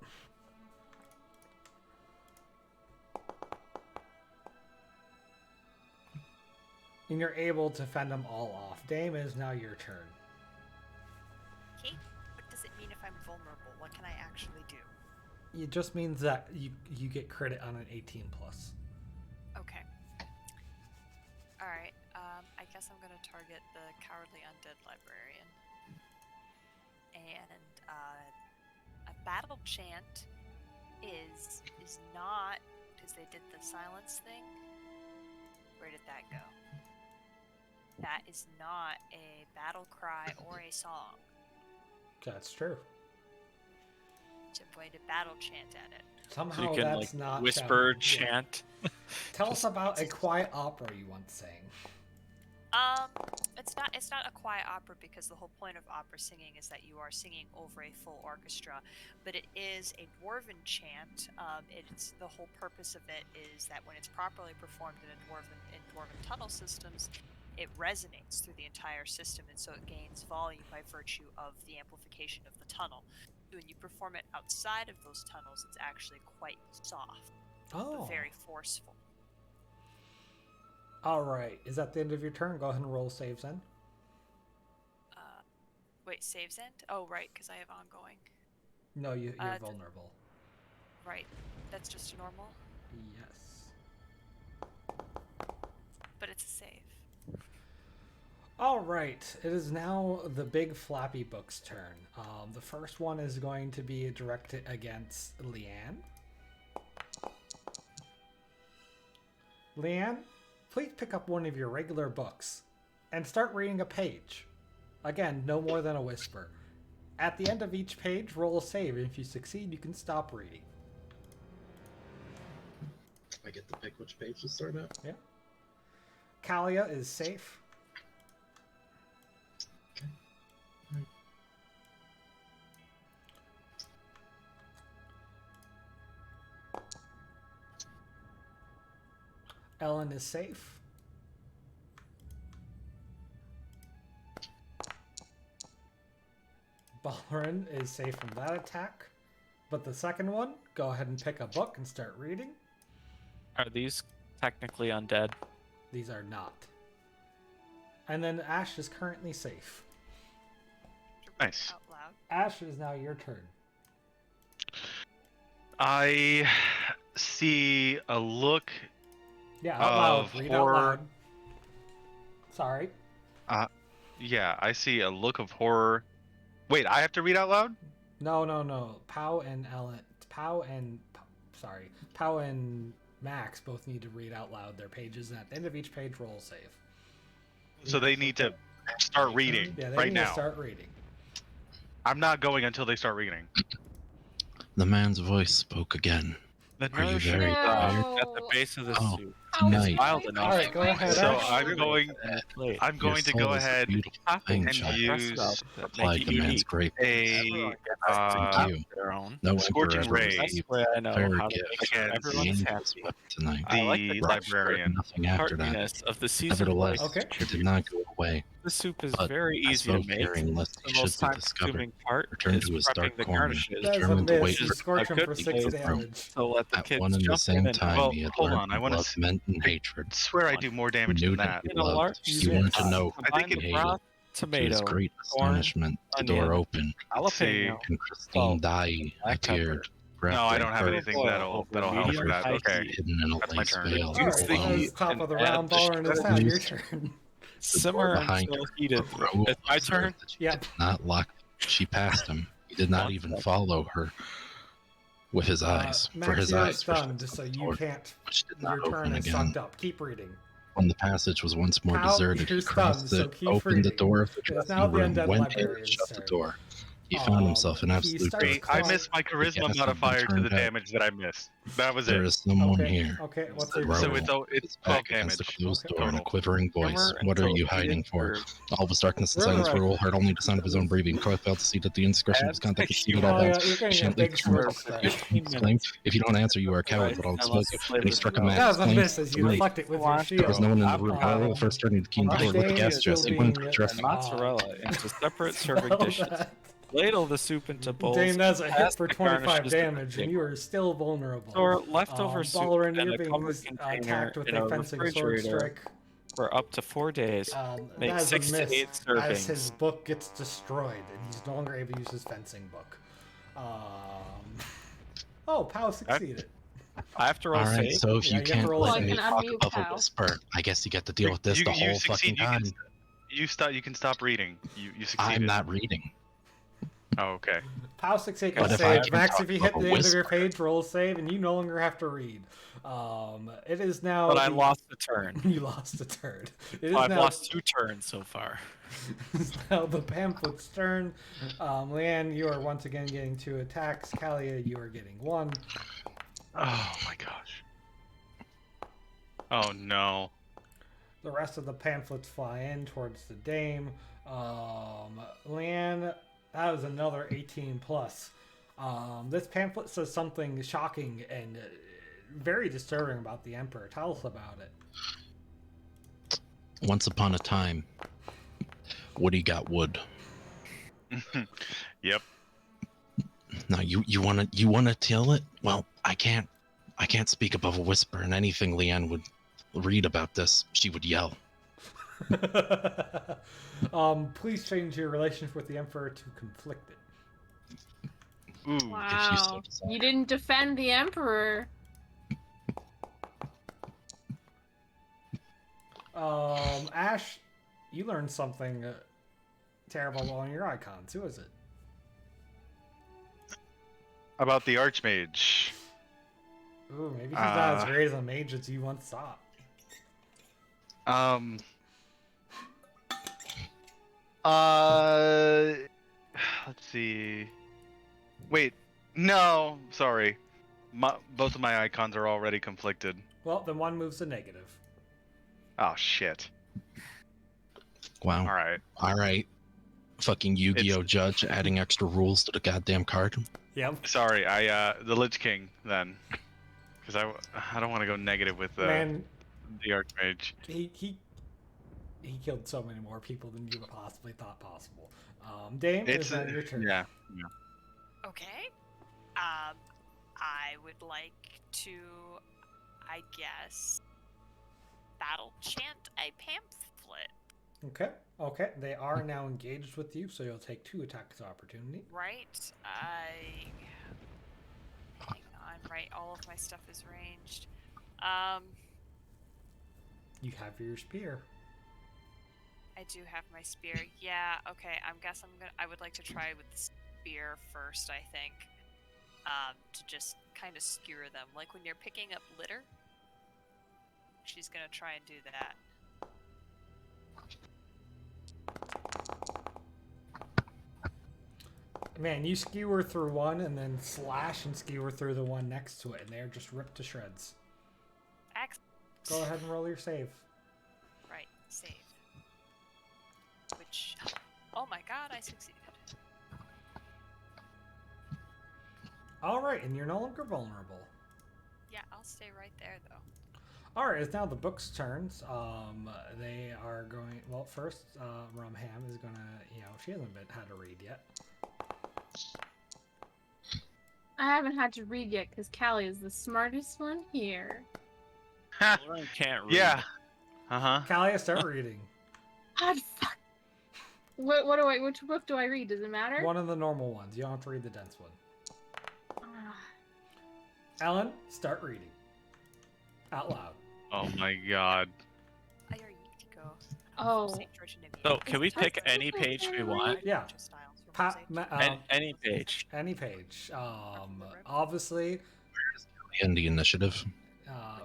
And you're able to fend them all off. Dame, it is now your turn. Okay. What does it mean if I'm vulnerable? What can I actually do? It just means that you get credit on an 18 plus. Okay. Alright, I guess I'm gonna target the Cowardly Undead Librarian. And, a battle chant is not, because they did the silence thing. Where did that go? That is not a battle cry or a song. That's true. So I'm going to battle chant at it. Somehow So you can that's like not whisper, yeah. chant. Tell us about a quiet opera you once sang. It's not a quiet opera because the whole point of opera singing is that you are singing over a full orchestra, but it is a dwarven chant. It's the whole purpose of it is that when it's properly performed in dwarven tunnel systems, it resonates through the entire system, and so it gains volume by virtue of the amplification of the tunnel. When you perform it outside of those tunnels, it's actually quite soft, but very forceful. All right. Is that the end of your turn? Go ahead and roll saves in. Wait, saves end? Oh, right, because I have ongoing. No, you're vulnerable. Right, that's just a normal, Yes. but it's a save. All right. It is now the big flappy book's turn. The first one is going to be directed against Leanne. Leanne, please pick up one of your regular books and start reading a page. Again, no more than a whisper. At the end of each page, roll a save, and if you succeed, you can stop reading. I get to pick which page to start at. Yeah. Kalia is safe. Right. Ellen is safe. Balrin is safe from that attack. But the second one, go ahead and pick a book and start reading. Are these technically undead? These are not. And then Ash is currently safe. Nice. Out loud. Ash, it is now your turn. I see a look. Yeah, out loud. Of Read horror. out loud. Sorry. Yeah, I see a look of horror. Wait, I have to read out loud? No. Pow and Max both need to read out loud their pages, and at the end of each page, roll a save. So they need to start reading Yeah, they right need now. to start reading. I'm not going until they start reading. The man's voice spoke again. The Are you nerve very tired tired? at the base of the Oh. suit. Tonight, wild enough. All right, go ahead, So Ash. I'm going Wait, I'm going to go ahead thing, and child. use Applied the man's great a Thank you. their own. No Scorching emperor ever Ray. That's received the way I know fair how to gift. make sure Against The everyone's angel's happy. weapon tonight. I like the the librarian. Nothing after that. Heartiness of the season. Nevertheless, Okay. it did not go away. The soup is But very I easy to spoke make. hearing lest The he should most be discovered. time-consuming part Returned is to his prepping dark the corner. garnishes. That's a determined to miss. wait You for scorch him a for good 6 way damage. So let the At kids one and the jump same in and time, Well, he had hold learned on, I of wanna love meant and hatred. I swear I do more He damage knew than that that. he In a large loved. He wanted to know I think and it- hated. broth, To his tomato, great corn, astonishment, the door onion, opened, jalapeno, and Christine Dai black pepper. appeared. No, I don't have her anything Boil that'll over help medium for that. high Okay. heat. hidden in a That's my lace turn. veil. All right, Use the that was heat top and of the add round. the Balrin, it's shredded now your yeast. turn. Simmer behind until her. heated. Raoul It's my observed turn. that she Yep. did not lock. She passed him. He did not even follow her with his eyes, for Max, his you're eyes were stunned, fixed so on the you door, can't. which did Your not turn open is again. sucked up. Keep reading. When the passage was once more Pal, deserted, you're he crossed stunned, so it, keep opened the reading. door of the It is dressing now the room, undead went in, and librarian's shut the turn. door. He found himself an he absolute starts jerk. I calling- missed my charisma Yes, but modifier to turned the out damage that I missed. That was There it. is someone Okay, here. okay, what's Said your So Raoul, it's his 12 back against the damage. closed Okay. door in a quivering voice. Remember What are until you he hiding did for? her- All was darkness and silence. Right. Raoul heard only the sound of his own breathing. Coy failed to see that the indiscretion of his conduct exceeded all Talia, bounds. you're getting a Gently big smirk for there. 15 exclaimed, minutes. "If you don't answer, you are a coward, but I'll expose you." And he struck a match. That was a Flames miss as you light. deflect it with your Watch shield. There was no one in the room. Um, Raoul first turning to the king the door with the Dane gas is jet. still He went being, dressed. Mozzarella into separate serving Well, dishes. that- Ladle the soup into bowls. Dane, that's a hit pass for the 25 garnishes to the damage, and you table. are still vulnerable. Store leftover soup Ballerin, in you're a being covered container attacked with in a a fencing sword refrigerator strike. for up to 4 days. Make That is a 6 miss to 8 as servings. his book gets destroyed, and he's no longer able to use his fencing book. Oh, Pow succeeded. I have to roll All right, save. so if Yeah, you you have to can't roll a let save. me Well, I talk can unmute above a Pal. whisper, I guess you get to deal with this the whole fucking time. You can stop reading. You succeeded. I'm not reading. Oh, okay. Pow succeeded But your if I save. can Max, talk if you hit above the a end of your whisper. page, roll a save, and you no longer have to read. It is now. But I lost a turn. You lost a turn. It is I've now. lost 2 turns so far. It's now the pamphlet's turn. Leanne, you are once again getting 2 attacks. Kalia, you are getting 1. Oh my gosh. Oh no. The rest of the pamphlets fly in towards the dame. Leanne, that was another 18 plus. This pamphlet says something shocking and very disturbing about the Emperor. Tell us about it. Once upon a time, Woody got wood. Yep. Now you wanna tell it? Well, I can't speak above a whisper, and anything Leanne would read about this, she would yell. Please change your relationship with the Emperor to conflicted. Ooh. Wow. desire. You didn't defend the Emperor. Ash, you learned something terrible on your icons. Who is it? About the Archmage. Ooh, maybe he's not as great as a mage as you once thought. Let's see. Wait, no, sorry. Both of my icons are already conflicted. Well, then one moves to negative. Oh shit. Wow. All right. Fucking Yu-Gi-Oh judge adding extra rules to the goddamn card. Yep. Sorry, the Lich King then, because I don't want to go negative with Man, the Archmage. he killed so many more people than you possibly thought possible. Dame, it's now your turn. Yeah. Okay. I would like to, I guess, battle chant a pamphlet. Okay. They are now engaged with you, so you'll take 2 attacks of opportunity. Right. Hang on. Right. All of my stuff is ranged. You have your spear. I do have my spear. Yeah. Okay. I would like to try with the spear first. I think. To just kind of skewer them, like when you're picking up litter. She's gonna try and do that. Man, you skewer through one and then slash and skewer through the one next to it, and they're just ripped to shreds. Go ahead and roll your save. Right, save. Which, oh my god, I succeeded. Alright, and you're no longer vulnerable. Yeah, I'll stay right there though. Alright, it's now the book's turns. They are going, well, first, Rumham is gonna, she hasn't had to read yet. I haven't had to read yet because Callie is the smartest one here. Lauren can't read. Yeah. Kalia, start reading. God, fuck. Which book do I read? Does it matter? One of the normal ones. You don't have to read the dense one. Ellen, start reading. Out loud. Oh my god. Oh. So, can we pick any page we want? Yeah. Any page. Any page. Obviously. In the initiative.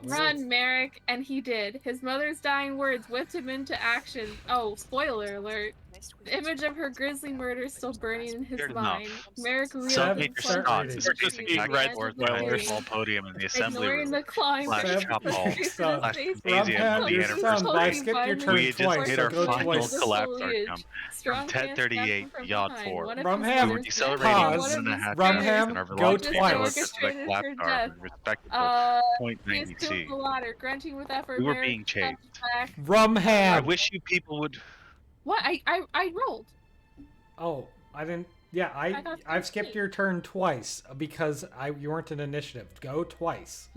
Run, Merrick, and he did. His mother's dying words whipped him into action. Oh, spoiler alert. Highest The image of her grisly murder still burning in his Fair mind. enough. Merrick reeled Seb, and start plunged reading. into We're just the being edge read of forth the by a clearing. small podium in the assembly Ignoring room. the clawing Slash pressure chop of hall. the face in his Slash face, gymnasium Rumham, of the you're University. stunned. I skipped your turn We just twice, made so our go final twice. collapse outcome. Strong From hands 1038 grabbed him from Yacht behind. 4. One of Rumham, his We were scissors decelerating Pause. 1.5 Rumham, degrees, and our go velocity twice. orchestrated the Orchestrated collapse her car death. with respectable He 0.90 assumed C. the ladder, grunting with effort. We were Merrick being chased. stepped back. I Rumham. wish you people would. What? I rolled. Oh, I didn't. Yeah, I got I've skipped 13. your turn twice because you weren't in initiative. Go twice.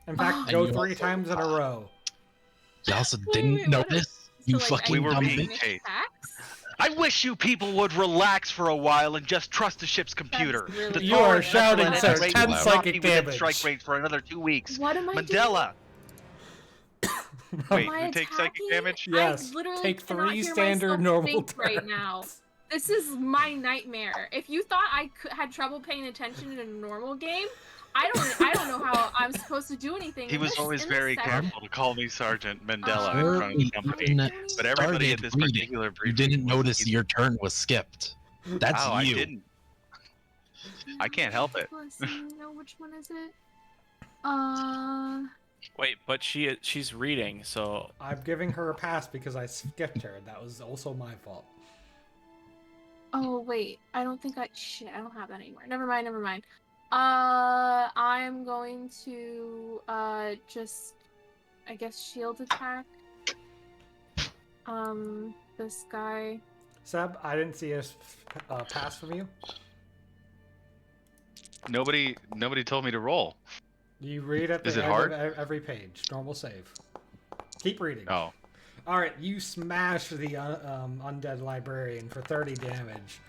In fact, Oh. go And you 3 also- times in a row. You also Wait, didn't wait, what notice? You So, like, fucking We were dumb being bitch. chased. attacks? I wish you people would relax for a while and just trust the ship's computer. That's really The You Taurus are will shouting, let sir. us rate 10 not psychic be within damage. strike rate for another 2 weeks. What am I Mandela. Wait, Am I who takes psychic attacking? damage? Yes, I literally take cannot 3 hear standard myself normal think right turns. now. This is my nightmare. If you thought I had trouble paying attention in a normal game, I don't know how I'm supposed to do anything. He in was this- always in this very session. careful to call me Sergeant Mandela in Um, front of the company. But everybody at Started this reading. particular You briefing didn't was notice either- your turn was skipped. That's Oh, you. I didn't. I can't help it. Let's see, no, which one is it? Wait, but she's reading, so I'm giving her a pass because I skipped her. That was also my fault. Oh wait, I don't think shit, I don't have that anymore. Never mind. I'm going to just, I guess, shield attack. This guy. Seb, I didn't see a pass from you. Nobody told me to roll. You read at the Is it end hard? of every page. Normal save. Keep reading. Oh. Alright, you smash the undead librarian for 30 damage.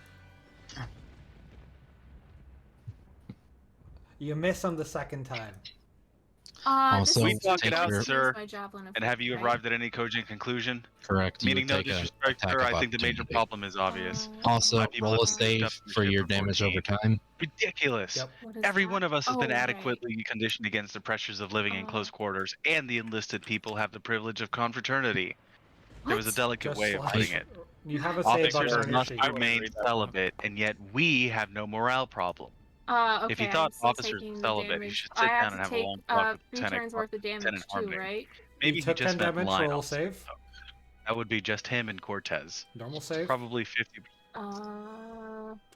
You miss him the second time. Also, We talk it take out, your- sir. My javelin And have you right? arrived at any cogent conclusion? Correct. You Meaning would no take a disrespect, attack sir. of I think the major opportunity. problem is obvious. Also, Why people roll a have been picked up save in the for ship your for damage 14. over time. Ridiculous. Yep. What is Every that? one of us has been Oh, right. adequately conditioned against the pressures of living in close quarters, and the enlisted people have the privilege of confraternity. There was a What? delicate Just way of slash- putting it. You have a save Officers button on your must sheet. I wouldn't remain read that one. celibate, and yet we have no morale problem. Okay, If you I'm thought still officers taking were the celibate, you damage. should I sit have down to and have a take, long talk with 3 Lieutenant turns worth of damage Lieutenant too, Harmony. right? Maybe You he took just 10 meant damage, Lionel. roll a save. That would be just him and Cortez. Normal save Probably 50. Uh,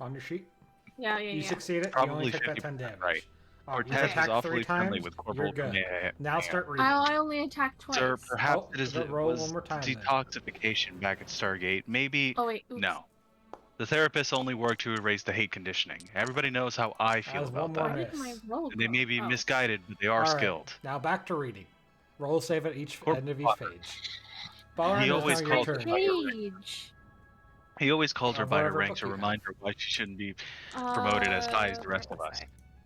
on your sheet. yeah. You succeeded. You Probably only took that 50%, 10 damage. right. Alright, you Cortez is attacked 3 awfully friendly times. with Corporal You're good. Kamehameha. Now start reading. I only attacked twice. Sir, perhaps Oh, it roll was one more time then. detoxification back at Stargate. Maybe. Oh wait. Oops. No. The therapists only work to erase the hate conditioning. Everybody knows how I feel was about one that. more Why did my roll And they go? may be Oh. misguided, but they are Alright, skilled. Now back to reading. Roll a save at each Corporal end of each Potter. page. Ballard, He it's always now your calls turn. Page. He always calls her Of by her whatever rank to book you remind her why she shouldn't be promoted as high as the rest of us.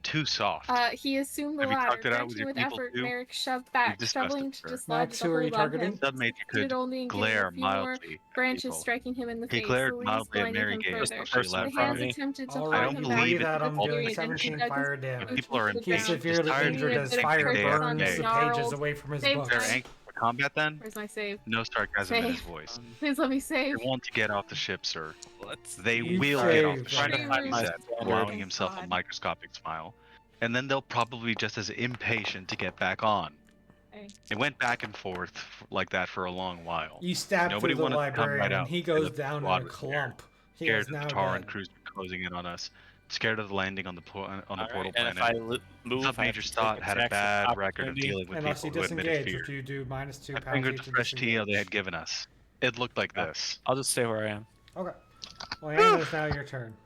Too soft. He assumed the Have you ladder. talked it out with Grunting your with people effort, too? Merrick shoved back, discussed shoveling it, to sir. dislodge Max, the who are you hold on targeting? him. Submajor Succeeded could only in getting glare a few more mildly at branches people. striking him in the He face. glared The leaves mildly at blinding Mary him Gay, further. especially First left The hands me. attempted to All find right, don't him you back. believe read it. that I'm All doing the- 17 He fire dug his damage. People are into the He's ground. severely tired of injured this as thing fire day after burns day. the Snarled. pages away from his Save book. They're time. anxious for combat then? Where's my save? No sarcasm in his Save. voice. Please let me They save. want to get off the ship, sir. let's. They You will get off the saved. ship, Trying to Save. find he my said, standard. allowing Thank himself a God. microscopic smile. And then they'll probably be just as impatient to get back on. Okay. It went back and forth like that for a long while. You stab Nobody through the wanted to come librarian right and out. he They goes left the down in squad a was there, clump. He Scared is of now the Taran dead. cruiser closing in on us. Scared of the landing on the portal Alright, planet. and if I move, I have Submajor to Stott take had a attacks of bad record of opportunity. dealing with Unless you people who admitted disengage, fear. which you do -2 I penalty fingered to the fresh tea they disengage. had given us. It looked like Yeah. this. I'll just stay where I am. Okay. Well, Anna, it's now your turn.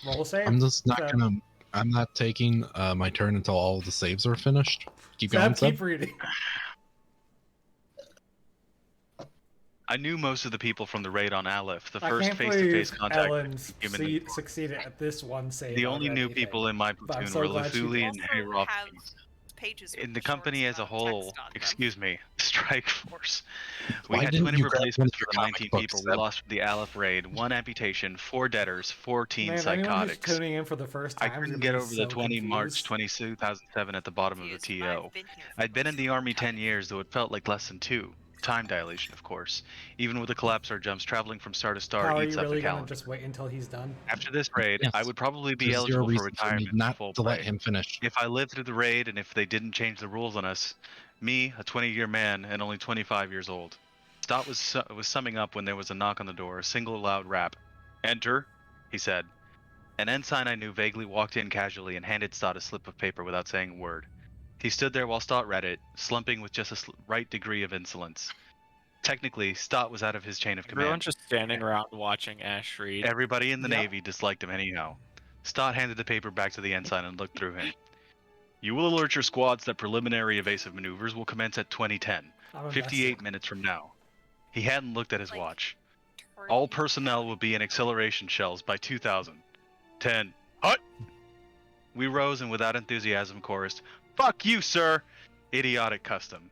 Roll a save. I'm just not Seb. gonna. I'm not taking my turn until all the saves are finished. Keep going, Seb, keep Seb. reading. I knew most of the people from the raid on Aleph, the I first can't face-to-face believe contact Ellen with human. succeeded at this one save. The only on new anything. people in my But I'm platoon so were glad she Luthuli did. and Also Hayroff. have pages with In the the company shortest as a amount of whole, text on them. excuse me, strike force. We Why had didn't 20 you grab one replacements of your for the comic 19 books, people we Seb? lost from the Aleph raid, 1 amputation, 4 debtors, 14 Man, anyone who's psychotics. tuning in for the first I time is couldn't gonna get be over the so 20 March confused. 2007 at the bottom of the Confused, TO. I've been here for I'd been most in the of army time. 10 years, though it felt like less than 2. time dilation, of course. Even with the collapse, our jumps traveling from star to star How are eats you up really the gonna calendar. just wait until he's done? After this raid, Yes. I would probably be There's zero eligible for reason for me retirement not with full to let pay. him finish. If I lived through the raid and if they didn't change the rules on us, me, a 20-year man and only 25 years old. Stott was summing up when there was a knock on the door, a single loud rap. "Enter," he said. An ensign I knew vaguely walked in casually and handed Stott a slip of paper without saying a word. He stood there while Stott read it, slumping with just a right degree of insolence. Technically, Stott was out of his chain of command. Everyone's just standing around watching Ash read. Everybody in the Yep. Navy disliked him anyhow. Stott handed the paper back to the ensign and looked through him. "You will alert your squads that preliminary evasive maneuvers will commence at 2010, I'm 58 minutes from now." He hadn't looked at his Like, watch. Turn "All you personnel down. will be in acceleration shells by 2000. 10. Hut!" We rose and without enthusiasm chorused, "Fuck you, sir!" Idiotic custom.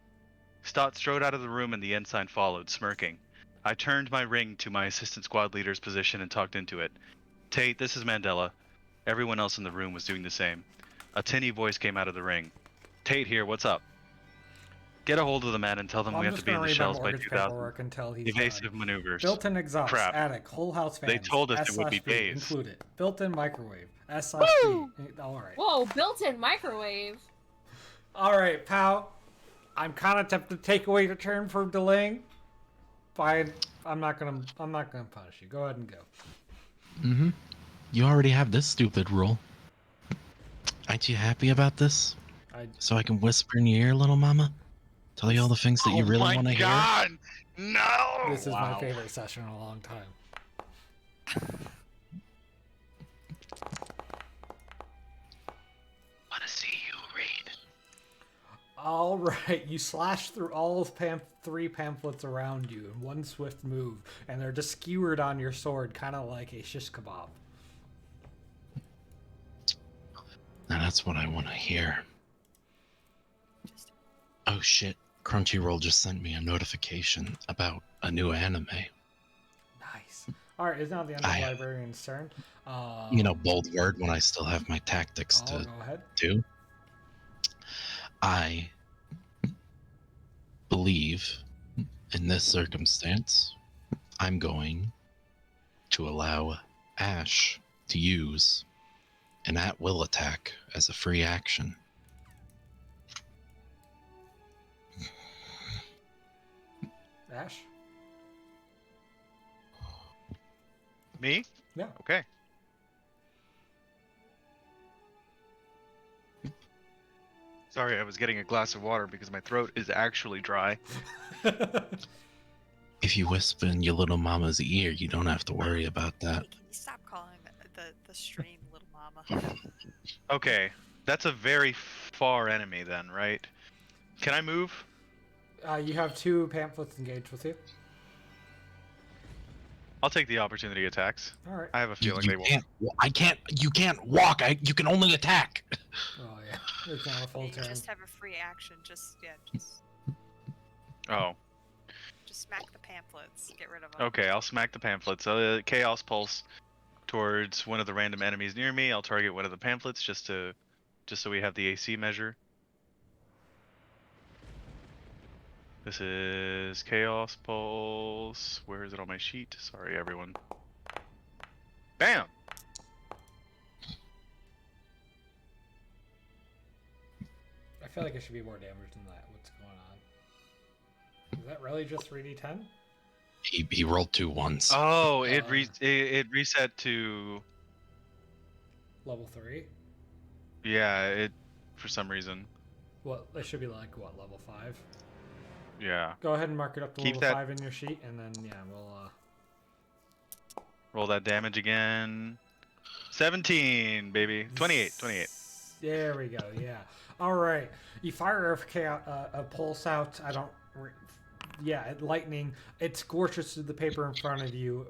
Stott strode out of the room and the ensign followed, smirking. I turned my ring to my assistant squad leader's position and talked into it. "Tate, this is Mandela." Everyone else in the room was doing the same. A tinny voice came out of the ring. "Tate here, what's up?" "Get a hold of the man and tell them we I'm have to just be in gonna the read my shells by mortgage 2000. paperwork until he's Evasive done. maneuvers. Built-in exhaust, Crap. attic, whole house fans. They told us it would be S/B bays. included. Built-in microwave. S/B. All right. Whoa, built-in microwave. All right, pal. I'm kind of tempted to take away your turn for delaying. Fine. I'm not gonna punish you. Go ahead and go. Mm-hmm. You already have this stupid rule. Aren't you happy about this? So I can whisper in your ear, little mama? Tell you all the things that you really want to hear? Oh my god! No! This is my favorite session in a long time. Wanna see you read. All right, you slash through all three pamphlets around you in one swift move, and they're just skewered on your sword, kind of like a shish kebab. Now that's what I want to hear. Oh shit, Crunchyroll just sent me a notification about a new anime. Nice. All right, it's now the end of the librarian's turn. Bold word when I still have my tactics to go ahead. do. I believe in this circumstance, I'm going to allow Ash to use an at-will attack as a free action. Ash? Me? Yeah. Okay. Sorry, I was getting a glass of water because my throat is actually dry. If you whisper in your little mama's ear, you don't have to worry about that. Hey, can you stop calling the stream Little Mama? Okay, that's a very far enemy then, right? Can I move? You have two pamphlets engaged with you. I'll take the opportunity attacks. All right. I have a You feeling they will. you can't walk. You can only attack. Oh yeah, it's not a full You turn. just have a free action. Just Oh, smack the pamphlets. Get rid of them. okay. I'll smack the pamphlets. Chaos Pulse towards one of the random enemies near me. I'll target one of the pamphlets just so we have the AC measure. This is Chaos Pulse. Where is it on my sheet? Sorry, everyone. Bam! I feel like it should be more damage than that. What's going on? Is that really just 3d10? He rolled 2 ones. Oh, it reset to Level 3? yeah. It for some reason. Well, it should be like what, level 5? Yeah. Go ahead and mark it up to Keep level that- 5 in your sheet, and then yeah, we'll Roll that damage again. 17, baby. 28. There we go. Yeah. All right. You fire a pulse out. Lightning. It scorches through the paper in front of you,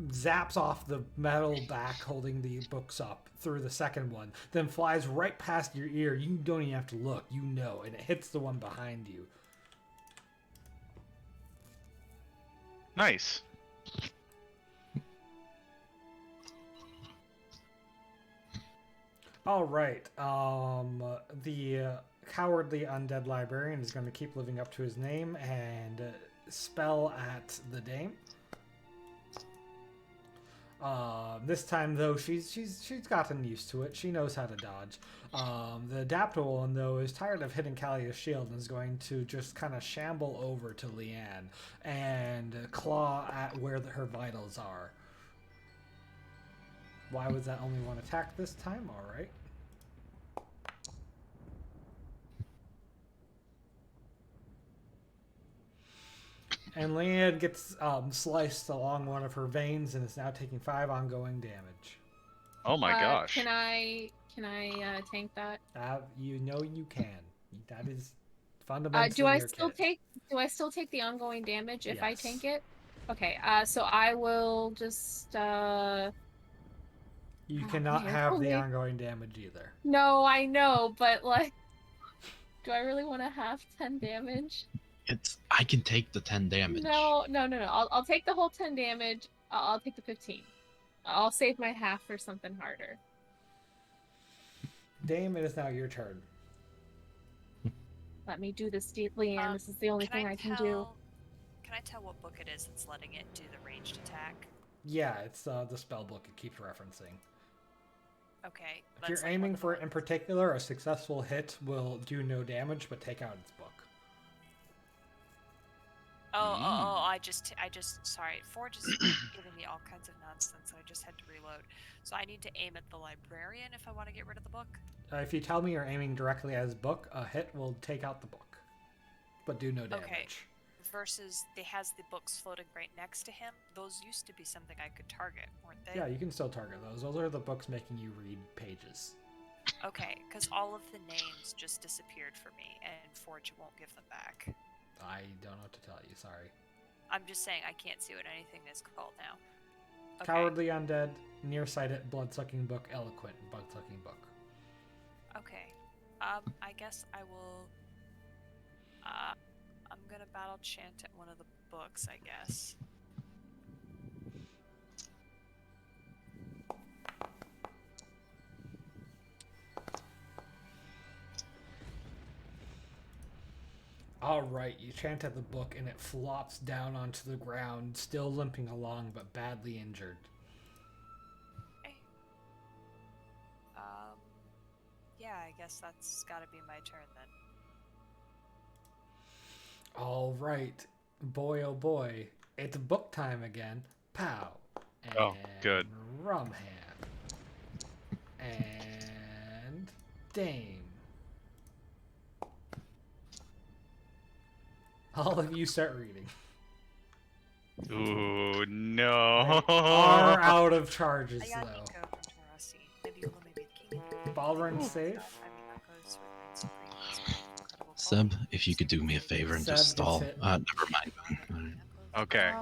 zaps off the metal back holding the books up through the second one, then flies right past your ear. You don't even have to look. You know, and it hits the one behind you. Nice. All right. The cowardly undead librarian is going to keep living up to his name and spell at the dame. This time though, she's gotten used to it. She knows how to dodge. The adaptable one though is tired of hitting Callia's shield and is going to just kind of shamble over to Leanne and claw at where her vitals are. Why was that only one attack this time? All right. And Leanne gets sliced along one of her veins and is now taking 5 ongoing damage. Oh my gosh. Can I tank that? You know you can. That is fundamentally do I your still kit. take the ongoing damage if I Yes. tank it? Okay. So I will just. You Oh, cannot man. have the Okay. ongoing damage either. No, I know, but like, do I really want to have 10 damage? I can take the 10 damage. No. I'll take the whole 10 damage. I'll take the 15. I'll save my half for something harder. Dame, it is now your turn. Let me do this, Leanne. This is the only thing I can do. Can I tell what book it is that's letting it do the ranged attack? Yeah, it's the spell book it keeps referencing. Okay. If you're that's, like, aiming what for the it in particular, a successful hit will do no damage, but take out its book. I just sorry. Forge is giving me all kinds of nonsense, so I just had to reload. So I need to aim at the librarian if I want to get rid of the book. If you tell me you're aiming directly at his book, a hit will take out the book, but do no damage. Okay. Versus it has the books floating right next to him. Those used to be something I could target, weren't they? Yeah, you can still target those. Those are the books making you read pages. Okay, because all of the names just disappeared for me, and Forge won't give them back. I don't know what to tell you, sorry. I'm just saying I can't see what anything is called now. Okay. Cowardly Undead, Nearsighted, Blood-Sucking Book, Eloquent, Bug-Sucking Book. Okay. I guess I will. I'm gonna battle chant at one of the books, I guess. Alright, you chant at the book and it flops down onto the ground, still limping along but badly injured. Okay. Yeah, I guess that's gotta be my turn then. Alright, boy oh boy, it's book time again. Pow. And Oh, good. Rumham. And Dame. All of you start reading. Ooh, no. They are out of charges I got though. Nico from Tarasi. Maybe you'll let me be the king. Ballrun safe. I mean, that goes with Supreme incredible Seb, if you could do me a favor and just Seb gets stall. hit. Never mind. Okay.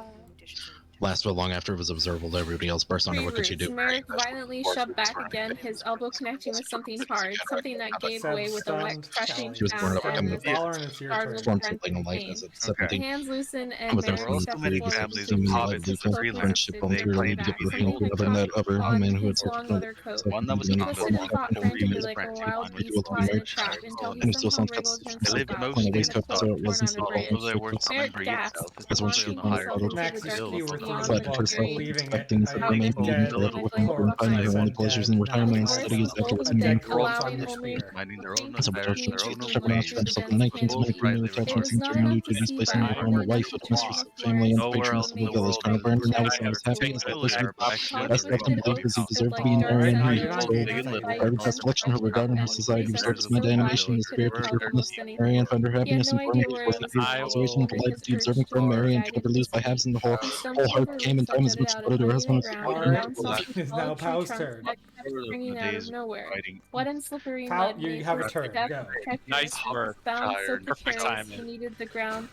Last but long after it was observable, everybody else burst on her. What could she do? Merrick violently shoved back again, his elbow connecting with something hard, something that gave way with a wet, crushing She was born up sound in as the Ballrun, it's your Started turn. with Storm Brent something like pain. as a Okay. The 17. hands loosen and With their Merrick friends, stepped many forward families to of his hobbits his and cloak was friendship lifted, volunteer throwing lead back. to Something had never met dropped other on man who had his such long no leather coat. One that was He not twisted and one fought of frantically Remus like a Brent wild on beast you caught in a married, trap until he and he still somehow sounds wriggled They himself lived out, mostly When in it leaving a wakes up, coat so it torn wasn't on a so branch. awful. although they were Merrick Cumbria gasped, itself, it's Because when mostly she on the was higher little, slopes Next, of you the skew hills. were beyond through fled the the book, herself, grave. leaving it expecting a the remains of dead the little Like a corporate corpse empire on who a only dead pleasures and A retirement knife. studies forest after over what's A in dead dead, the corpse on allowing your only spear. Minding their own faint Some affairs, being their own taking Shepherd light Osh ways. through the himself in dense the 19th canopy. century, Rightly military It was transferring not to enough new to duties, see placing by the I former one went wife to of to the turn mistress walk of the the family and forest the nowhere patron else of in the the village. world Colonel other Brandon than now Merrick was on Shire, his happy as stood. that particularly place there, but I Paul should as have Captain twisted believed oak as he house. stood deserved to like be in dark Marion, Alright, now who you're sentinels not sold getting beyond saved. sight every and recollection of her above regard and her them. society He was sensed focused so on black animation he and could spirit have of Word her held there. almost from anything. Marion found her He had happiness no and idea formally where it forced the was beauty I of the headed, situation but and will. polite his the great observing friend sword Marion guided covered his loose by feet. halves in the whole He stumped whole heart over came in roots, times headed as much out, blood and to her when he husband looked was around, the Alright, ground saw it is now solid tree Pow's trunks turn. that kept springing The out days of of nowhere. fighting. Wet and slippery Pow, mud you made have a his turn. step Go. treacherous. Nice His work. bound so Shire. Perfect precarious he timing. needed the ground.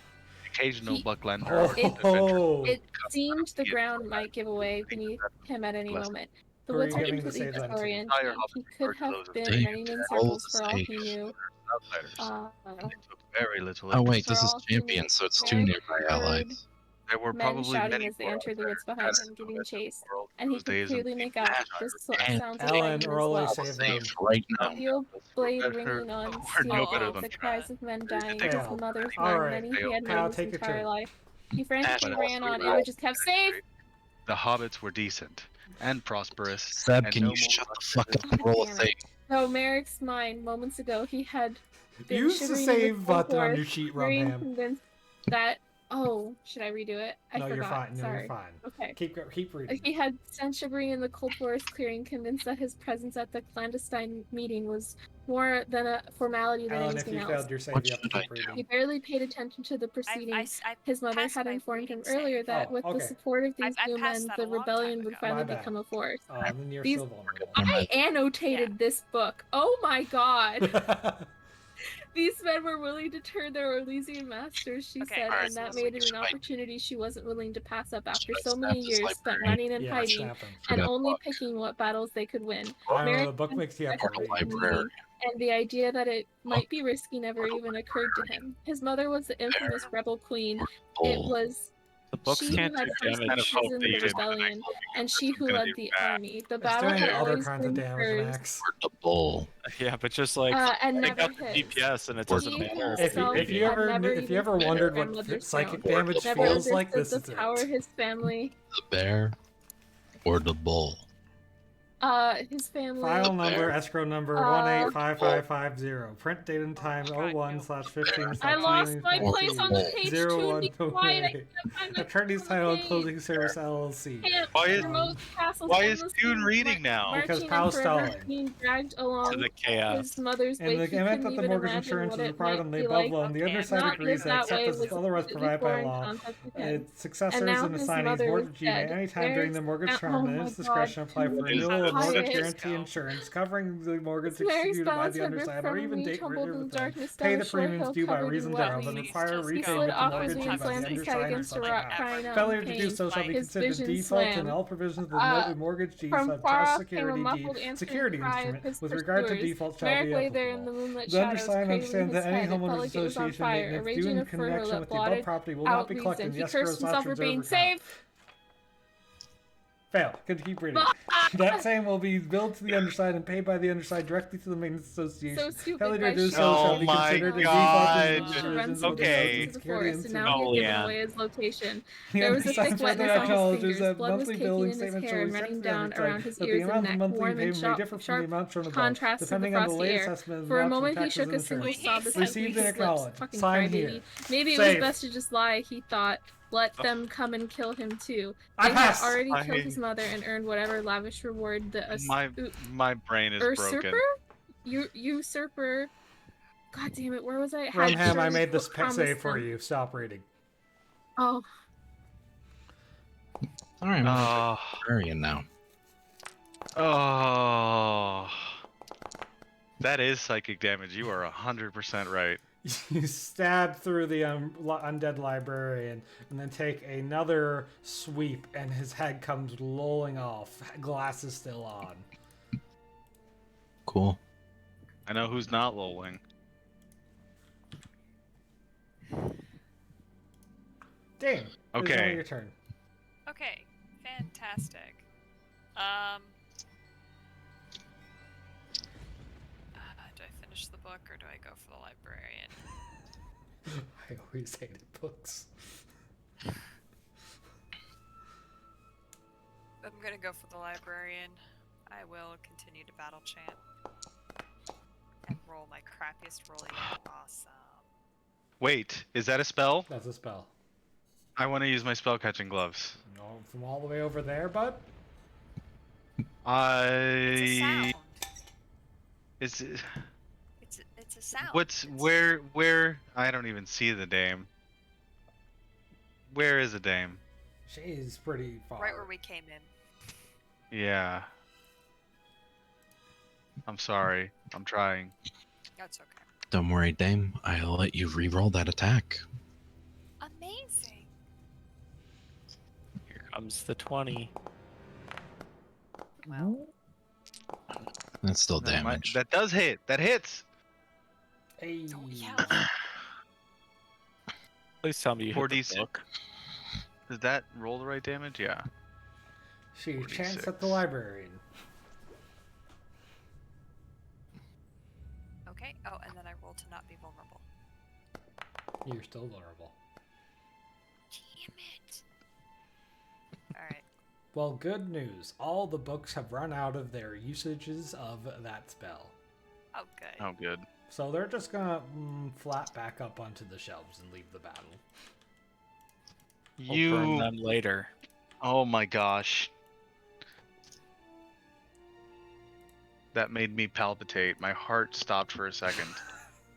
Occasional He- Bucklander. It seemed the ground might give away beneath him at any moment. The Who are woods you had giving the completely saves on to? disoriented. He could have been Dang, running in roll circles the for all he save. knew. Outsiders. Uh, Took very little Oh wait, interest. this For is all he knew, champion, so it's two Merrick nearby heard allies. There were men probably shouting many as they more entered the woods behind outsiders him, giving chase, world and he those could days clearly and make people out had the And sounds of Ellen, fighting in his roll a left. save Save them. right now. Steel blade better- ringing on we're steel no better bones, than the cries of men dying, Fail. his mother's All men, right. many he had Kyle, known his take your entire turn. life. He frantically But ran on, and it just kept save. The hobbits were decent and prosperous. Seb, and can no you more shut the rusted fuck as- up and roll a Damn it. save? So Merrick's mind moments ago, he had been Use the shivering in save cold button on forest, your sheet, very Rumham. convinced that. Oh, should I redo it? I No, forgot. you're fine. No, Sorry. you're fine. Okay. Keep reading. He had sent shivering in the cold forest clearing, convinced that his presence at the clandestine meeting was more than a formality than Alan, if anything you else. failed your save, What you have to should I keep do? reading. He barely paid attention to the proceedings. I His mother passed had my informed him reading earlier save. that Oh, with the okay. support of these I new passed men, that the a long rebellion time would ago. finally My bad. become a force. Then you're These- still vulnerable. I annotated this book. Oh my god. These men were willing to turn their Elysian masters, she Okay, said, alright, and so that let's made look it at an opportunity she wasn't willing to pass up after Should I so snap many this years spent librarian? running and Yeah, hiding snap him. For and that only book. picking what battles they could win. I don't know, Merrick the book makes you have to For a read. librarian. And the idea that it might be risky never even occurred to him. His mother was the infamous rebel queen. It Bull. was The books she can't who had do first damage. hope chosen that you the didn't rebellion, and she who gonna led do the bad. army. The It's battle doing had other always kinds of been damage, hers, Max. Word the bull. Yeah, but just like and take never out the his. DPS and it Word doesn't He matter. himself If you had ever never if you even ever seen his wondered what grandmother's psychic throne, damage never feels like, this understood is the power it. his family, The bear or the bull? his family. File number, escrow number Uh, 185550. Print date and time 01/15/20. I lost my Or place on the page too, and be quiet. I can't find my Attorney's place on the title, page. closing service LLC. Can't Why is- promote castles why from is the Dune sea, reading now? Because marching Powell's and forever stalling. being dragged along To the chaos. his mother's In wake. the He event couldn't that the even mortgage imagine insurance what is it required might on the be above like. loan, the Okay, underside Not agrees live that that except way as was otherwise a provided by foreign law, concept to him. its successors now and his assignees mother is mortgagee may dead. anytime during the mortgage There's- term oh at my its discretion God. apply for Is renewal of mortgage quiet. guarantee insurance covering the mortgage Mary's executed by thoughts the had underside or befriended even me, date tumbled written in with them. darkness Pay down the a short premiums hill due by covered in reason wet thereof and weeds. require He He repayment slid of the awkwardly mortgagee and by the slammed his head undersigned against a such rock, amount. crying out Failure in to do pain. so shall be His considered vision default and swam. all provisions of the mortgagee From sub far trust off came a security muffled deed answering security cry of instrument his with regard to pursuers. default shall Merrick be lay there in the applicable. moonlit The shadows, undersigned cradling understands his that any head. It felt homeowners like it was on association fire, a maintenance due raging in inferno connection that with the above blotted property will out not be collected. reason. He Yes, cursed gross himself for options being overcome. saved. Fail. Good, keep reading. That same will be billed to the underside and paid by the underside directly to the maintenance association. So stupid. Failure by to do so shooting shall Oh be my considered a God. default in the Runs provisions into of the Okay. the security forest, and now instrument. he had given Oh, away his location. The There was a undersigned thick further wetness on his acknowledges fingers. that Blood was monthly caking billing in his statements hair will and be sent running to the down underside, around his that the ears and amount of neck, monthly warm and payment may differ from the sharp amount shown above, contrast to the depending on the frosty latest air. estimate of For a amounts from moment, he taxes shook and a single insurance. sob as Received he and slipped. acknowledged. Fucking Sign crybaby. here. Maybe it Save. was best to just lie, he thought. Let them come and kill him too. I They had pass. already killed his mother and earned whatever lavish reward the My brain is broken. usurper. God damn it! Where was I? Rumham, I made this promised save for them. you. Stop reading. Oh, All right, I'm a Oh, librarian now. oh, that is psychic damage. You are 100% right. You stab through the undead librarian and then take another sweep, and his head comes lolling off. Glasses still on. Cool. I know who's not lolling. Dane. Okay. It's now your turn. Okay, fantastic. Do I finish the book or do I go for the librarian? I always hated books. I'm gonna go for the librarian. I will continue to battle chant and roll my crappiest roll yet. Awesome. Wait, is that a spell? That's a spell. I want to use my spell catching gloves. No, from all the way over there, bud. It's a sound. Is it? It's a sound. What's It's- where? I don't even see the dame. Where is the dame? She's pretty far. Right where we came in. Yeah. I'm sorry. I'm trying. That's okay. Don't worry, Dame. I'll let you re-roll that attack. Amazing. Here comes the 20. Well, That's still No, my- damage. that does hit. That hits. Hey. don't yell. Please tell me you hit the 4d6. book. Does that roll the right damage? Yeah. She chants at 46. the librarian. Okay. Oh, and then I roll to not be vulnerable. You're still vulnerable. Well, good news. All the books have run out of their usages of that spell. Oh, good. Oh, good. So they're just gonna flat back up onto the shelves and leave the battle. We'll burn them later. Oh my gosh. That made me palpitate. My heart stopped for a second.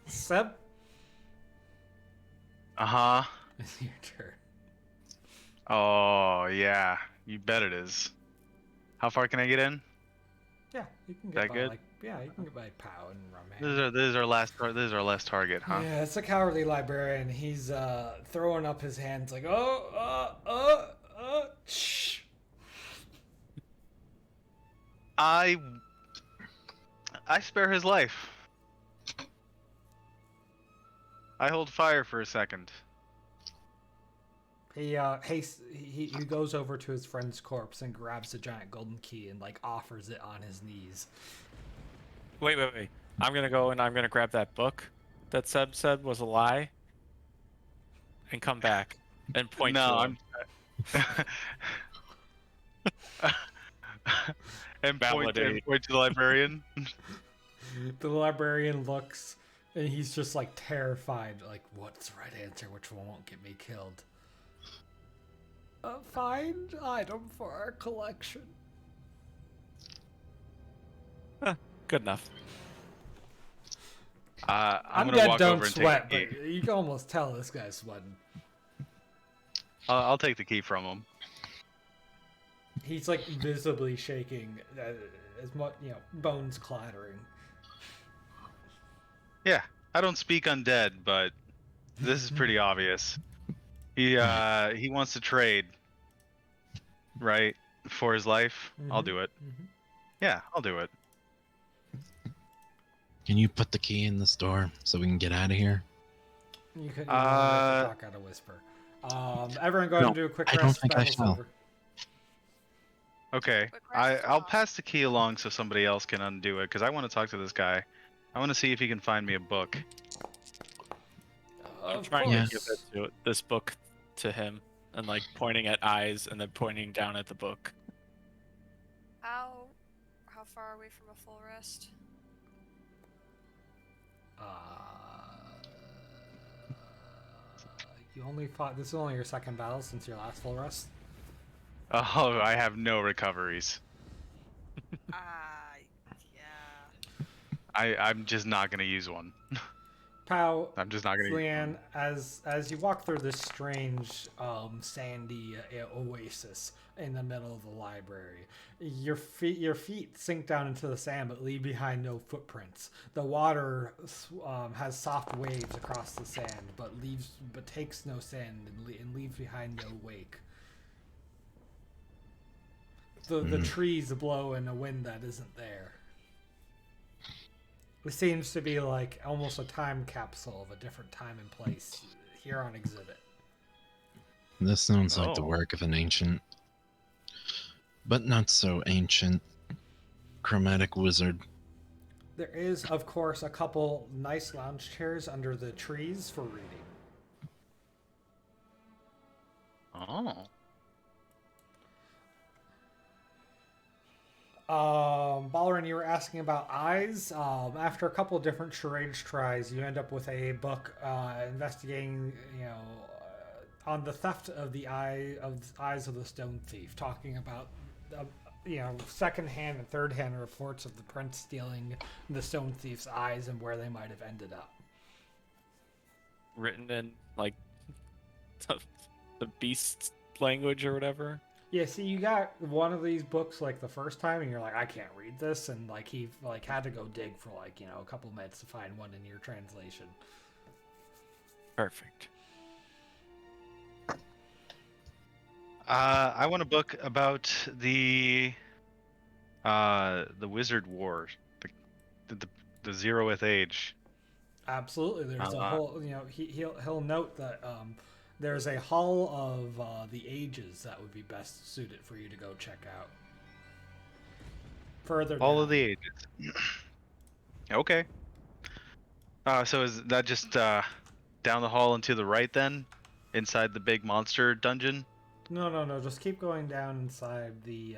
Seb, Uh-huh. it's your turn. Oh, yeah. You bet it is. How far can I get in? Yeah, you can get That by good? you can get by Pow and Rumham. This is our last target, huh? Yeah, it's a cowardly librarian. He's throwing up his hands like, shh. I spare his life. I hold fire for a second. He goes over to his friend's corpse and grabs a giant golden key and like offers it on his knees. Wait. I'm gonna go and I'm gonna grab that book that Seb said was a lie, and come back and point to him. And point to the librarian. The librarian looks and he's just like terrified, like, what's the right answer? Which one won't get me killed? A find item for our collection. Good enough. I'm gonna walk don't over and sweat, take the key. but you can almost tell this guy's sweating. I'll take the key from him. He's like visibly shaking, as much, bones clattering. Yeah, I don't speak undead, but this is pretty obvious. He wants to trade, right, for his life. I'll do it. Yeah, I'll do it. Can you put the key in this door so we can get out of here? You could talk out a whisper. Everyone go ahead and do a quick I rest. don't think I Battle's shall. over. Okay, Quick rest I'll off. pass the key along so somebody else can undo it, because I want to talk to this guy. I want to see if he can find me a book. I'm Of trying course. to give this book to him, and like pointing at eyes and then pointing down at the book. How far are we from a full rest? You only fought. This is only your second battle since your last full rest. Oh, I have no recoveries. Yeah. I'm just not gonna use one. Pow, I'm just not gonna. Leanne, as you walk through this strange, sandy oasis in the middle of the library, your feet sink down into the sand, but leave behind no footprints. The water has soft waves across the sand, but takes no sand and leaves behind no wake. The trees blow in a wind that isn't there. It seems to be like almost a time capsule of a different time and place here on exhibit. This sounds like the Oh. work of an ancient, but not so ancient, chromatic wizard. There is, of course, a couple nice lounge chairs under the trees for reading. Oh. Balrin, you were asking about eyes. After a couple of different charades tries, you end up with a book investigating, on the theft of the eyes of the stone thief, talking about, second-hand and third-hand reports of the prince stealing the stone thief's eyes and where they might have ended up. Written in like the beast language or whatever. Yeah, see, you got one of these books like the first time, and you're like, I can't read this, and like he had to go dig for a couple minutes to find one in your translation. Perfect. I want a book about the Wizard War, the 0th Age. Absolutely, there's a whole. He'll note that there's a hall of the ages that would be best suited for you to go check out. Further All down. of the ages. Okay. So is that just down the hall and to the right then, inside the big monster dungeon? No. Just keep going down inside in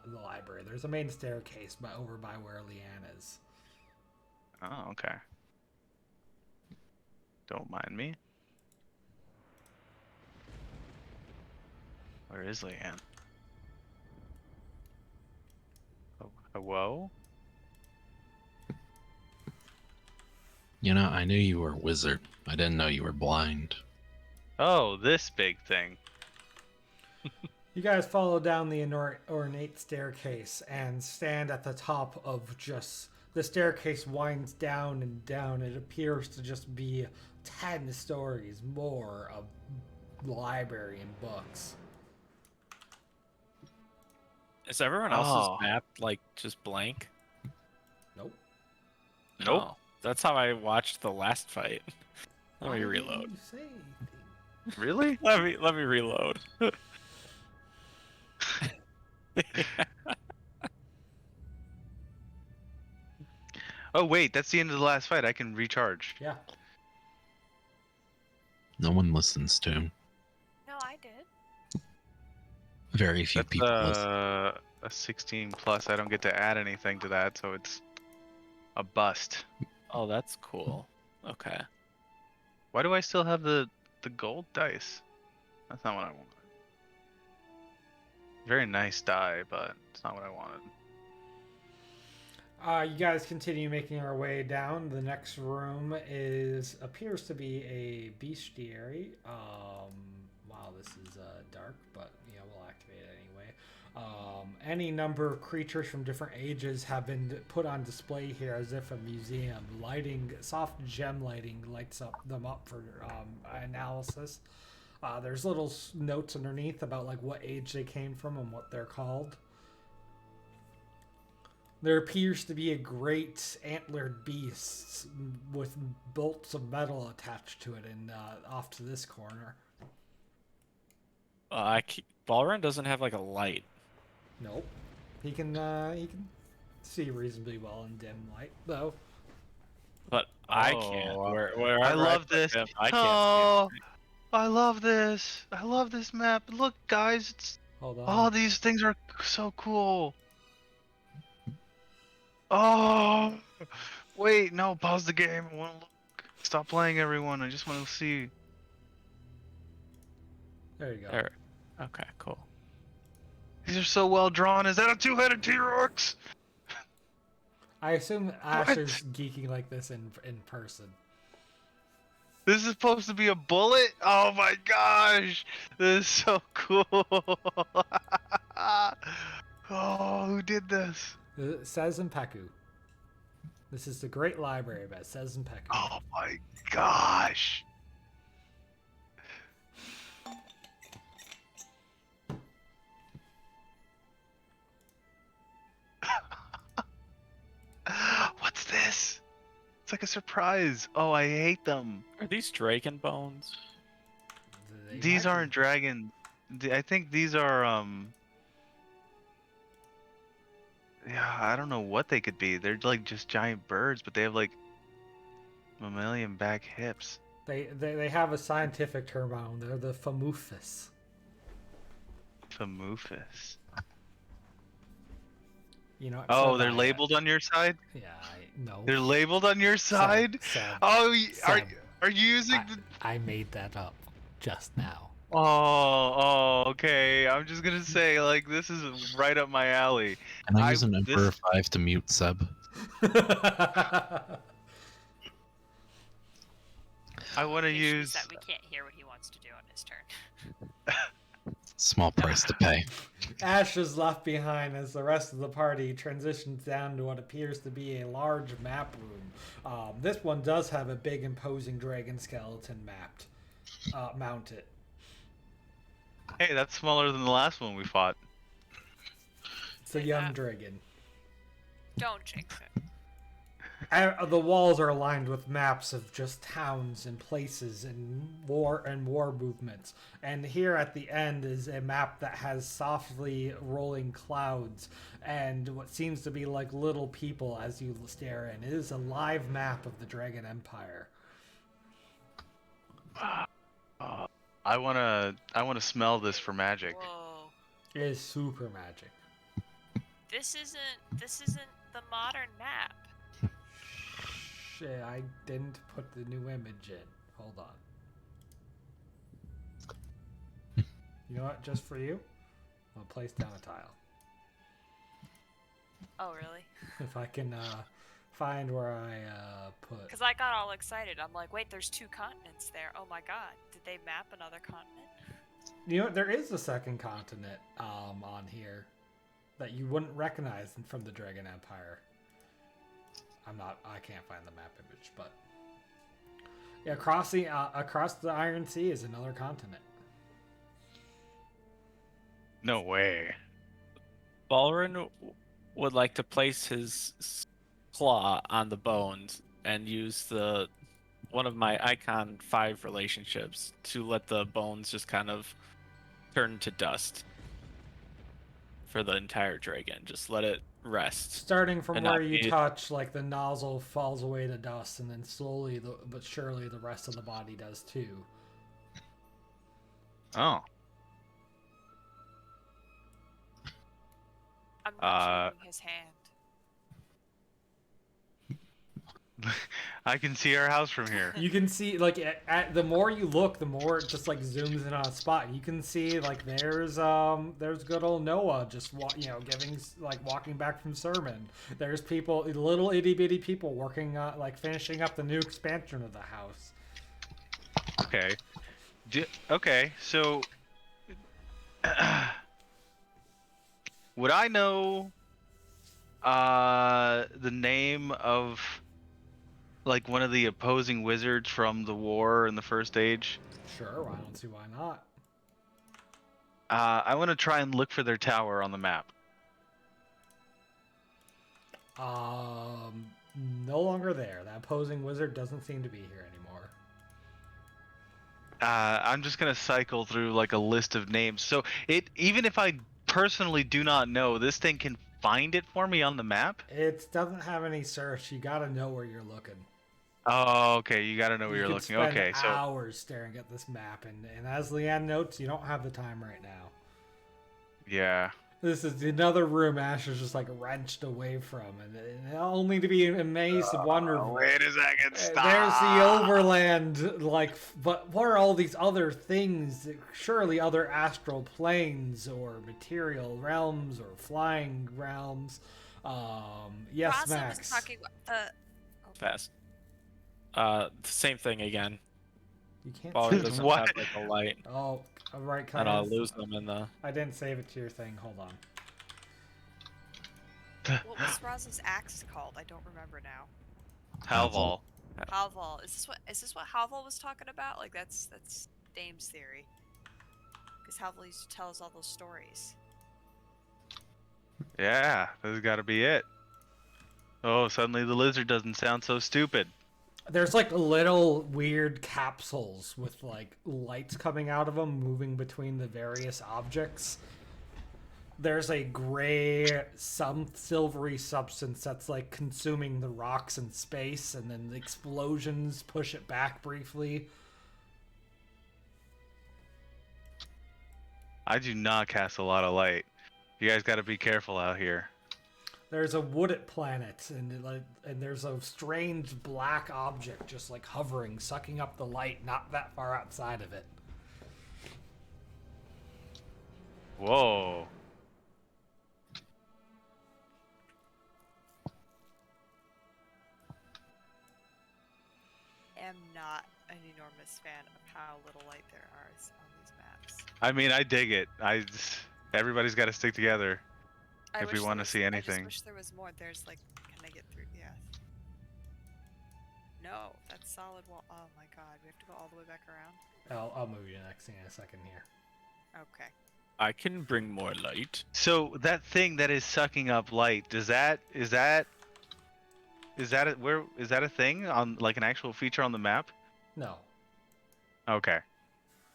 the library. There's a main staircase, over by where Leanne is. Oh, okay. Don't mind me. Where is Leanne? Oh, hello? You know, I knew you were a wizard. I didn't know you were blind. Oh, this big thing. You guys follow down the ornate staircase and stand at the top of just... The staircase winds down and down. It appears to just be 10 stories more of library and books. Is everyone else's map like just blank? Nope. Nope. Oh, that's how I watched the last fight. Let me Why didn't reload. you say anything? Really? Let me reload. Oh, wait, that's the end of the last fight. I can recharge. Yeah. No one listens to him. No, I did. Very few That's people listen. a 16 plus. I don't get to add anything to that, so it's a bust. Oh, that's cool. Okay. Why do I still have the gold dice? That's not what I wanted. Very nice die, but it's not what I wanted. You guys continue making our way down. The next room appears to be a bestiary. Wow, this is dark, but yeah, we'll activate it anyway. Any number of creatures from different ages have been put on display here as if a museum. Soft gem lighting lights them up for analysis. There's little notes underneath about like what age they came from and what they're called. There appears to be a great antlered beast with bolts of metal attached to it, and off to this corner. Balrun doesn't have like a light. Nope. He can see reasonably well in dim light, though. But I can't. Oh, Wherever I love put this. him, I can't Oh, see anything. I love this. I love this map. Look, guys, it's Hold on. all these things are so cool. Oh, wait, no, pause the game. I want to look. Stop playing, everyone. I just want to see. There you go. There. Okay, cool. These are so well drawn. Is that a two-headed T-Rex? I assume Asher's geeking like this in person. This is supposed to be a bullet? Oh my gosh! This is so cool. Oh, who did this? It says Impeku. This is the Great Library, but it says Impeku. Oh my gosh! What's this? It's like a surprise. Oh, I hate them. Are these dragon bones? These aren't dragons. I think these are yeah, I don't know what they could be. They're like just giant birds, but they have like mammalian back hips. They have a scientific term on them. They're the Famufus. Famufus. You know. Oh, they're labeled on your side? Yeah, no. They're labeled on your side? Seb, Oh, Seb, are you using I made that up just now. Oh, okay. I'm just gonna say, like, this is right up my alley. Can I use an Emperor 5 to mute Seb? I want to The issue is use. that we can't hear what he wants to do on his turn. Small price to pay. Ash is left behind as the rest of the party transitions down to what appears to be a large map room. This one does have a big, imposing dragon skeleton mounted. Hey, that's smaller than the last one we fought. It's a young dragon. Don't jinx it. The walls are lined with maps of just towns and places and war movements. And here at the end is a map that has softly rolling clouds and what seems to be like little people as you stare in. It is a live map of the Dragon Empire. I wanna smell this for magic. Whoa. It is super magic. This isn't the modern map. Shit, I didn't put the new image in. Hold on. You know what? Just for you, I'll place down a tile. Oh, really? If I can find where I put. Because I got all excited. I'm like, wait, there's 2 continents there. Oh my god. Did they map another continent? You know what? There is a second continent on here that you wouldn't recognize from the Dragon Empire. I can't find the map image, but yeah, across the Iron Sea is another continent. No way. Balrin would like to place his claw on the bones and use one of my Icon 5 relationships to let the bones just kind of turn to dust for the entire dragon. Just let it rest. Starting from And where not you be- touch, like the nozzle falls away to dust, and then slowly but surely the rest of the body does too. Oh. I'm not showing his hand. I can see our house from here. You can see, like, at the more you look, the more it just like zooms in on a spot. You can see, like, there's good old Noah just giving, like, walking back from sermon. There's people, little itty bitty people working like finishing up the new expansion of the house. Okay. Okay, so would I know the name of like one of the opposing wizards from the war in the First Age? Sure, I don't see why not. I want to try and look for their tower on the map. No longer there. That opposing wizard doesn't seem to be here anymore. I'm just gonna cycle through like a list of names. So even if I personally do not know, this thing can find it for me on the map. It doesn't have any search. You gotta know where you're looking. Oh, okay. You gotta know where you're could looking. spend Okay, so hours staring at this map, and as Leanne notes, you don't have the time right now. yeah. This is another room Ash is just like wrenched away from, and only to be amazed and wonder. Wait a second. Stop. There's the overland, like, but what are all these other things? Surely other astral planes or material realms or flying realms. Yes, Raza Max. was talking about Fast. Same thing again. You can't. Balrin save doesn't What? have like a light, Oh, all right. and I'll lose them in the. I didn't save it to your thing. Hold on. what was Raza's axe called? I don't remember now. Halval. Halval. Is this what Halval was talking about? Like that's Dame's theory. Because Halval used to tell us all those stories. Yeah, this has got to be it. Oh, suddenly the lizard doesn't sound so stupid. There's like little weird capsules with like lights coming out of them, moving between the various objects. There's a gray, some silvery substance that's like consuming the rocks in space, and then the explosions push it back briefly. I do not cast a lot of light. You guys got to be careful out here. There's a wooded planet, and there's a strange black object just like hovering, sucking up the light, not that far outside of it. Whoa. I am not an enormous fan of how little light there is on these maps. I mean, I dig it. Everybody's got to stick together. I If we wish there wanna was- see I anything. just wish there was more. There's like, can I get through? Yeah. No, that's solid wall. Oh my god, we have to go all the way back around. I'll move you next thing in a second here. Okay. I can bring more light. So that thing that is sucking up light, is that a thing on like an actual feature on the map? No, Okay.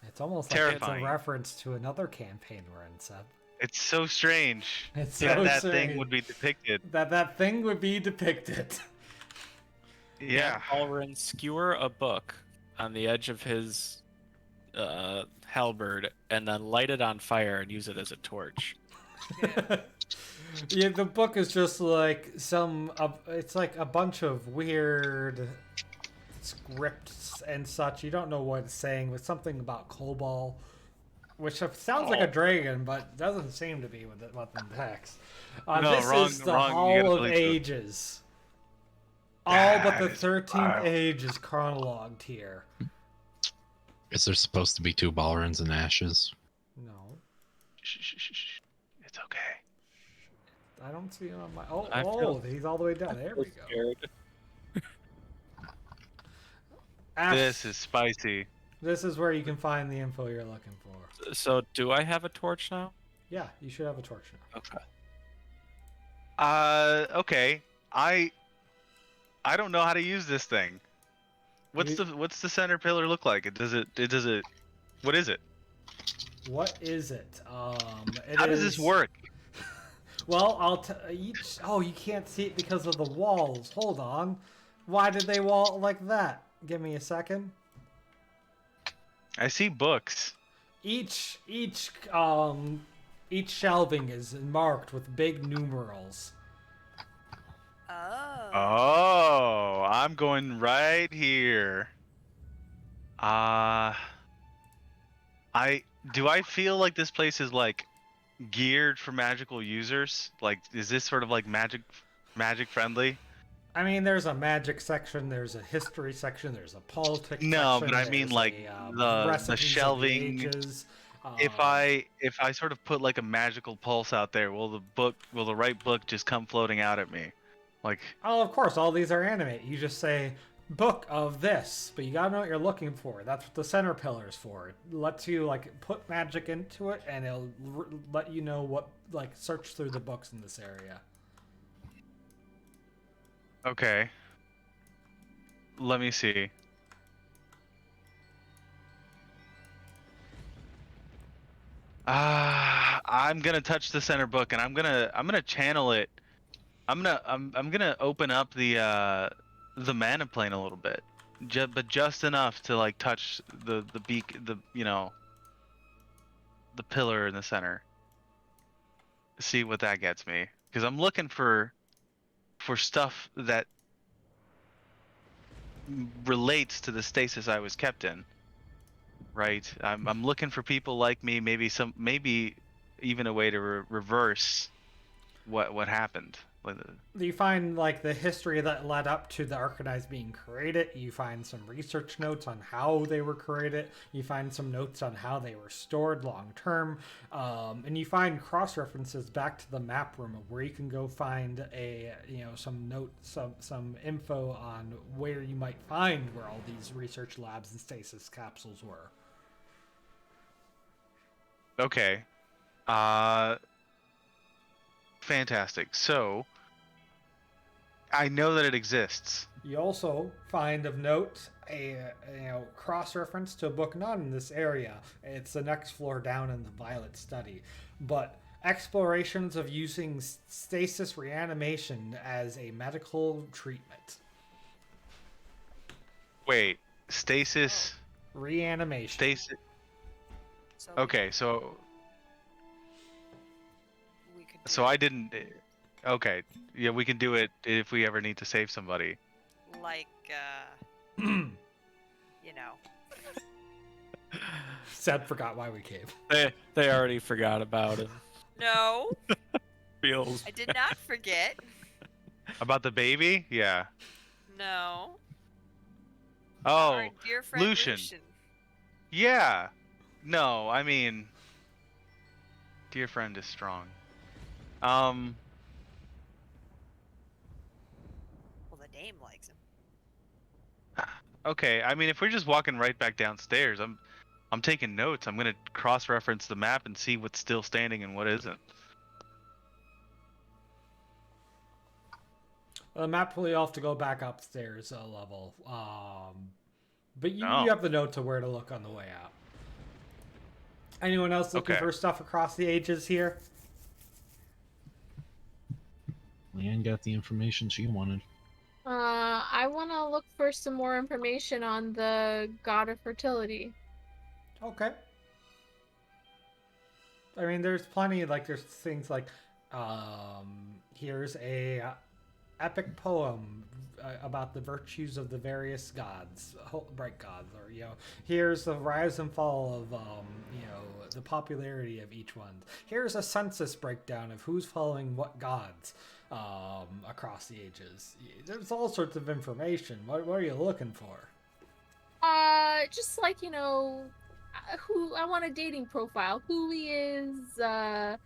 it's almost like Terrifying. it's a reference to another campaign we're in, Seb. It's so strange. It's that so that strange thing would be depicted. that thing would be depicted. Yeah. Balrin skewer a book on the edge of his halberd and then light it on fire and use it as a torch. Yeah, the book is just like it's like a bunch of weird scripts and such. You don't know what it's saying, but something about Cobalt, which sounds like a dragon, but doesn't seem to be with the text. No, this wrong, is the wrong. You Hall gotta of delete those. Ages. All but the That is 13th wild. age is chronologued here. Is there supposed to be 2 Balrons and ashes? No, Shh. It's okay. I don't see it on my. I feel- He's all the way down. There we go. Scared. Ash, This is spicy. This is where you can find the info you're looking for. So do I have a torch now? Yeah, you should have a torch now. Okay. Okay. I don't know how to use this thing. What's the center pillar look like? Does it what is it? What is it? How does this work? Well, you can't see it because of the walls. Hold on. Why did they wall it like that? Give me a second. I see books. Each shelving is marked with big numerals. Oh. Oh, I'm going right here. I feel like this place is like geared for magical users? Like, is this sort of like magic friendly? I mean, there's a magic section, there's a history section, there's a politics No, section. but I mean there's like the recipes of the shelving. ages, If I sort of put like a magical pulse out there, will the right book just come floating out at me? Like, Oh, of course, all these are animate. You just say, book of this, but you gotta know what you're looking for. That's what the center pillar is for. It lets you, like, put magic into it, and it'll let you know what, like, search through the books in this area. okay. Let me see. I'm gonna touch the center book, and I'm gonna channel it. I'm gonna open up the mana plane a little bit, but just enough to like touch the pillar in the center. See what that gets me, because I'm looking for stuff that relates to the stasis I was kept in. Right, I'm looking for people like me, maybe even a way to reverse what happened. You find, like, the history that led up to the Arcanines being created. You find some research notes on how they were created. You find some notes on how they were stored long term. And you find cross references back to the map room where you can go find some notes, some info on where you might find where all these research labs and stasis capsules were. Okay. Fantastic. So I know that it exists. You also find of note a cross-reference to a book not in this area. It's the next floor down in the Violet Study, but explorations of using stasis reanimation as a medical treatment. Wait, stasis. Reanimation. Stasis. So Okay, so we could so I didn't. Okay, yeah, we can do it if we ever need to save somebody. like you know. Seb forgot why we came. They already forgot about it. No, Feels. I did not forget. About the baby? Yeah. No. Oh, Our dear friend Lucian. Yeah. No, I mean, dear friend is strong. Well, the dame likes him. Okay, I mean, if we're just walking right back downstairs, I'm taking notes. I'm gonna cross-reference the map and see what's still standing and what isn't. The map will have to go back upstairs a level. But you Oh. have the note to where to look on the way out. Anyone else looking Okay. for stuff across the ages here? Leanne got the information she wanted. I want to look for some more information on the god of fertility. Okay. I mean, there's plenty, like, there's things like, here's a epic poem about the virtues of the various gods, bright gods, or, here's the rise and fall of, the popularity of each one. Here's a census breakdown of who's following what gods across the ages. There's all sorts of information. What are you looking for? Just like, who I want a dating profile, who he is, where,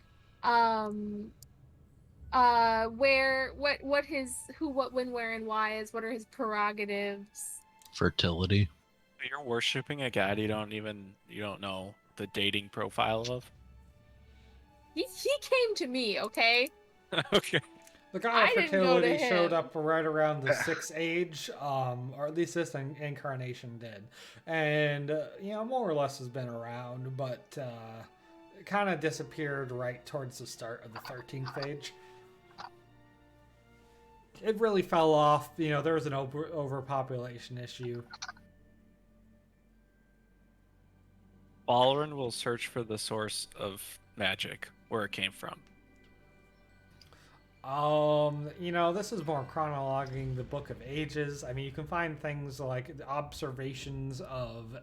what his, who, what, when, where, and why is, what are his prerogatives. Fertility. You're worshiping a god you don't know the dating profile of. He came to me, okay? Okay. The god of I didn't go to fertility showed him. up right around the 6th age, or at least this incarnation did. And, more or less has been around, but it kind of disappeared right towards the start of the 13th age. It really fell off. There was an overpopulation issue. Balrin will search for the source of magic, where it came from. This is more chronologing the Book of Ages. I mean, you can find things like the observations of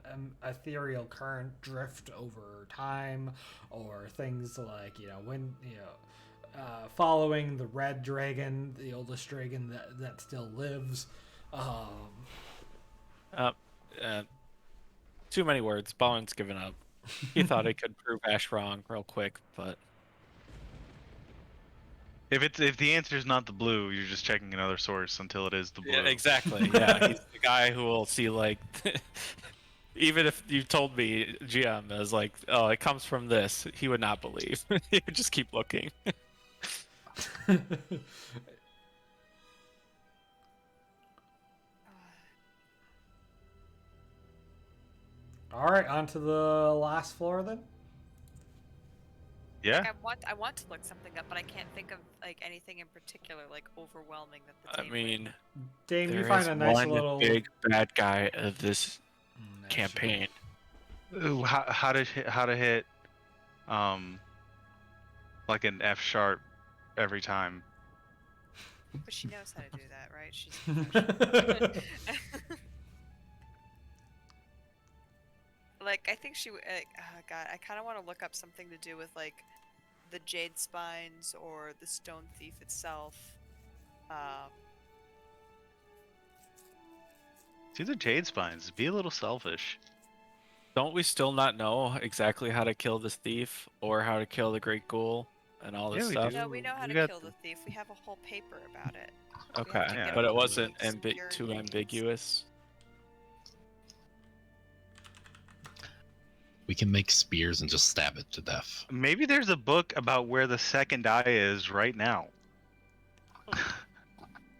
ethereal current drift over time, or things like, when, following the red dragon, the oldest dragon that still lives. Too many words. Balrin's given up. He thought he could prove Ash wrong real quick, but If the answer is not the blue, you're just checking another source until it is the blue. yeah, exactly. Yeah, he's the guy who will see, like, even if you told me GM is like, oh, it comes from this, he would not believe. He would just keep looking. All right, on to the last floor then. Yeah. Like, I want to look something up, but I can't think of like anything in particular, like overwhelming that the I team. mean, Dame, you there find is a nice one little big bad guy of this No campaign. Ooh, how to hit like an F sharp every time. But she knows how to do that, right? She's. Like, I think she. Oh God, I kind of want to look up something to do with like the jade spines or the stone thief itself. See the jade spines. Be a little selfish. Don't we still not know exactly how to kill this thief or how to kill the Great Ghoul and all this Yeah, we stuff? do. No, we know how We to got kill the thief. We have a whole paper about it. Okay, to get but a it hold of wasn't obscure too names. ambiguous. We can make spears and just stab it to death. Maybe there's a book about where the second eye is right now.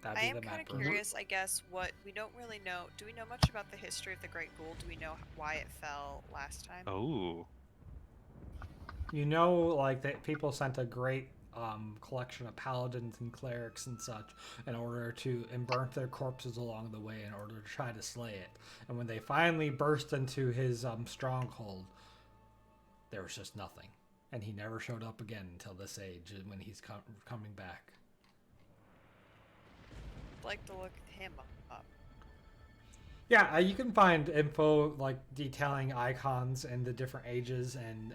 That'd I be am the kind of mapper. curious, I guess, what we don't really know. Do we know much about the history of the Great Ghoul? Do we know why it fell last time? Oh. Like that people sent a great collection of paladins and clerics and such and burnt their corpses along the way in order to try to slay it. And when they finally burst into his stronghold, there was just nothing. And he never showed up again until this age when he's coming back. I'd like to look him up. Yeah, you can find info like detailing icons and the different ages and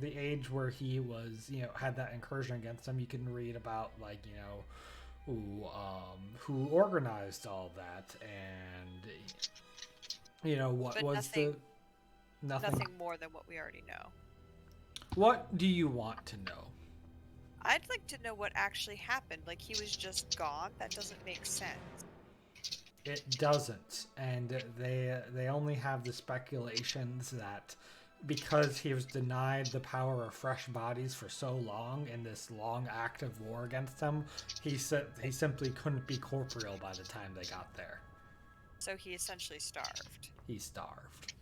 the age where he was, had that incursion against him. You can read about who organized all that and what But was nothing more than what we already know. What do you want to know? I'd like to know what actually happened. Like, he was just gone? That doesn't make sense. It doesn't, and they only have the speculations that because he was denied the power of fresh bodies for so long in this long active war against him, he simply couldn't be corporeal by the time they got there. So he essentially starved. He starved.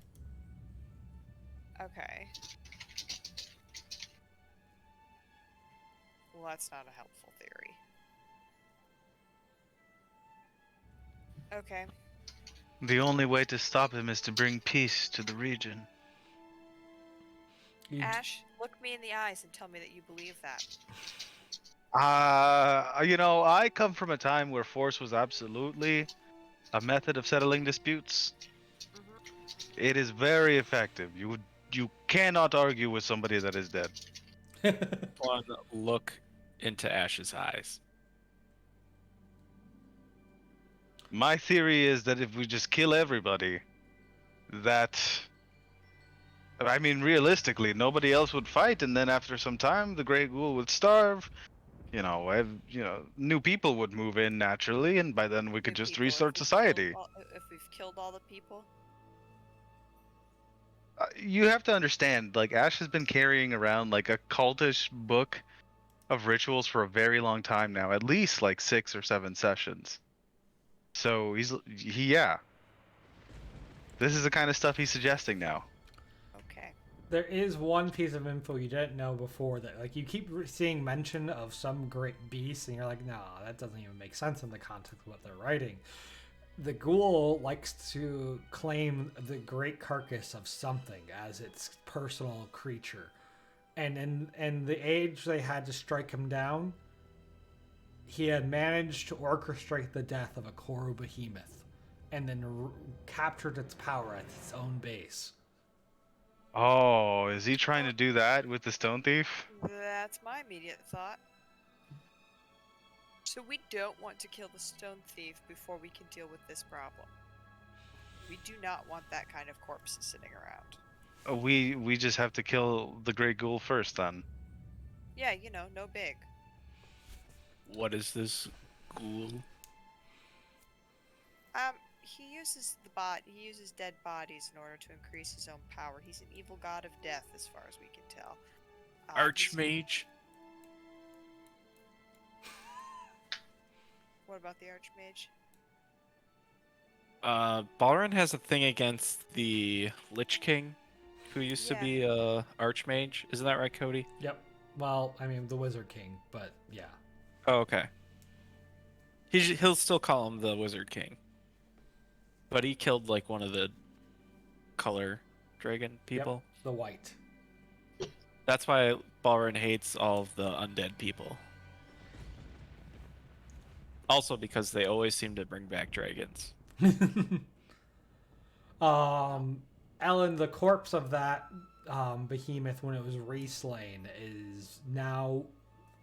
Okay. Well, that's not a helpful theory. Okay. The only way to stop him is to bring peace to the region. Ash, look me in the eyes and tell me that you believe that. I come from a time where force was absolutely a method of settling disputes. It is very effective. You cannot argue with somebody that is dead. One look into Ash's eyes. My theory is that if we just kill everybody, realistically, nobody else would fight, and then after some time, the Grey Ghoul would starve. New people would move in naturally, and by then we could just restart society. If we've killed all the people? You have to understand, like, Ash has been carrying around, like, a cultish book of rituals for a very long time now, at least, like, 6 or 7 sessions. So, yeah. This is the kind of stuff he's suggesting now. Okay. There is one piece of info you didn't know before that, like, you keep seeing mention of some great beast, and you're like, nah, that doesn't even make sense in the context of what they're writing. The ghoul likes to claim the great carcass of something as its personal creature. And in the age they had to strike him down, he had managed to orchestrate the death of a Koru behemoth and then captured its power at its own base. Oh, is he trying to do that with the Stone Thief? That's my immediate thought. So we don't want to kill the Stone Thief before we can deal with this problem. We do not want that kind of corpse sitting around. We just have to kill the Great Ghoul first, then. Yeah, no big. What is this ghoul? He uses dead bodies in order to increase his own power. He's an evil god of death, as far as we can tell. Archmage? What about the Archmage? Balrin has a thing against the Lich King, who used to be a Archmage. Isn't that right, Cody? Yep. Well, the Wizard King, but yeah. Oh, okay. He'll still call him the Wizard King. But he killed, like, one of the color dragon people. Yep, the white. That's why Balrin hates all of the undead people. Also because they always seem to bring back dragons. Ellen, the corpse of that behemoth when it was re-slain is now,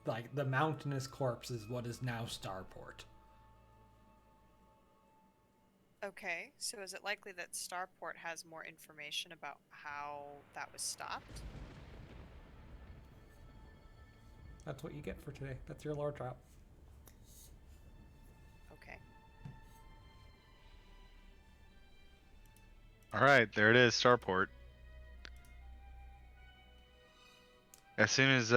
like, the mountainous corpse is what is now Starport. Okay, so is it likely that Starport has more information about how that was stopped? That's what you get for today. That's your lore drop. Okay. Alright, there it is, Starport. As soon as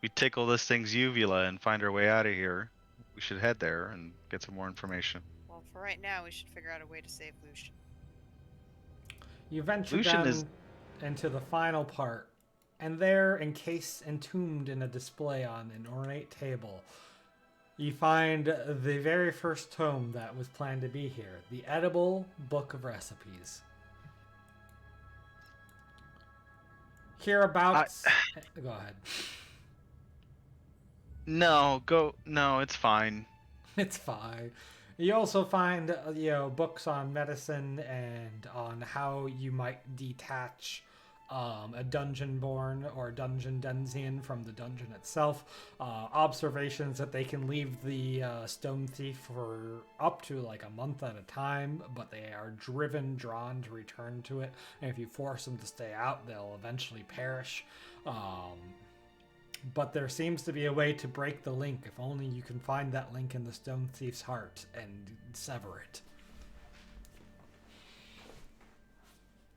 we tickle this thing's uvula and find our way out of here, we should head there and get some more information. Well, for right now, we should figure out a way to save Lucian. You venture Lucian down is- into the final part, and there, entombed in a display on an ornate table, you find the very first tome that was planned to be here, the Edible Book of Recipes. Hereabouts... Go ahead. No, it's fine. It's fine. You also find, books on medicine and on how you might detach a dungeon-born or dungeon denzian from the dungeon itself. Observations that they can leave the stone thief for up to like a month at a time, but they are drawn to return to it. And if you force them to stay out, they'll eventually perish. But there seems to be a way to break the link, if only you can find that link in the stone thief's heart and sever it.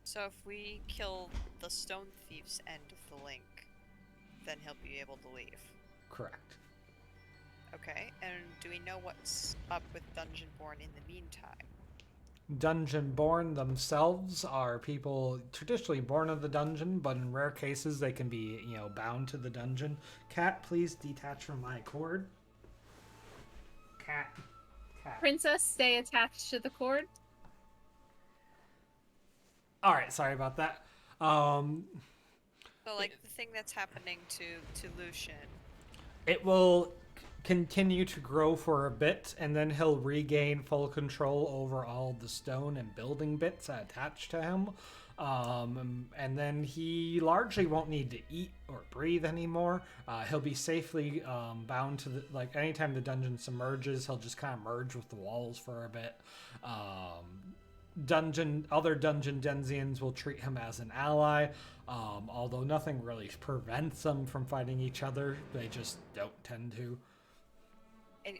So if we kill the stone thief's end of the link, then he'll be able to leave. Correct. Okay, and do we know what's up with Dungeonborn in the meantime? Dungeon-born themselves are people traditionally born of the dungeon, but in rare cases they can be, bound to the dungeon. Cat, please detach from my cord. Cat. Princess, stay attached to the cord. All right, sorry about that. So, like, the thing that's happening to Lucian. It will continue to grow for a bit, and then he'll regain full control over all the stone and building bits attached to him. And then he largely won't need to eat or breathe anymore. He'll be safely bound to like anytime the dungeon submerges, he'll just kind of merge with the walls for a bit. Other dungeon denzians will treat him as an ally, although nothing really prevents them from fighting each other. They just don't tend to.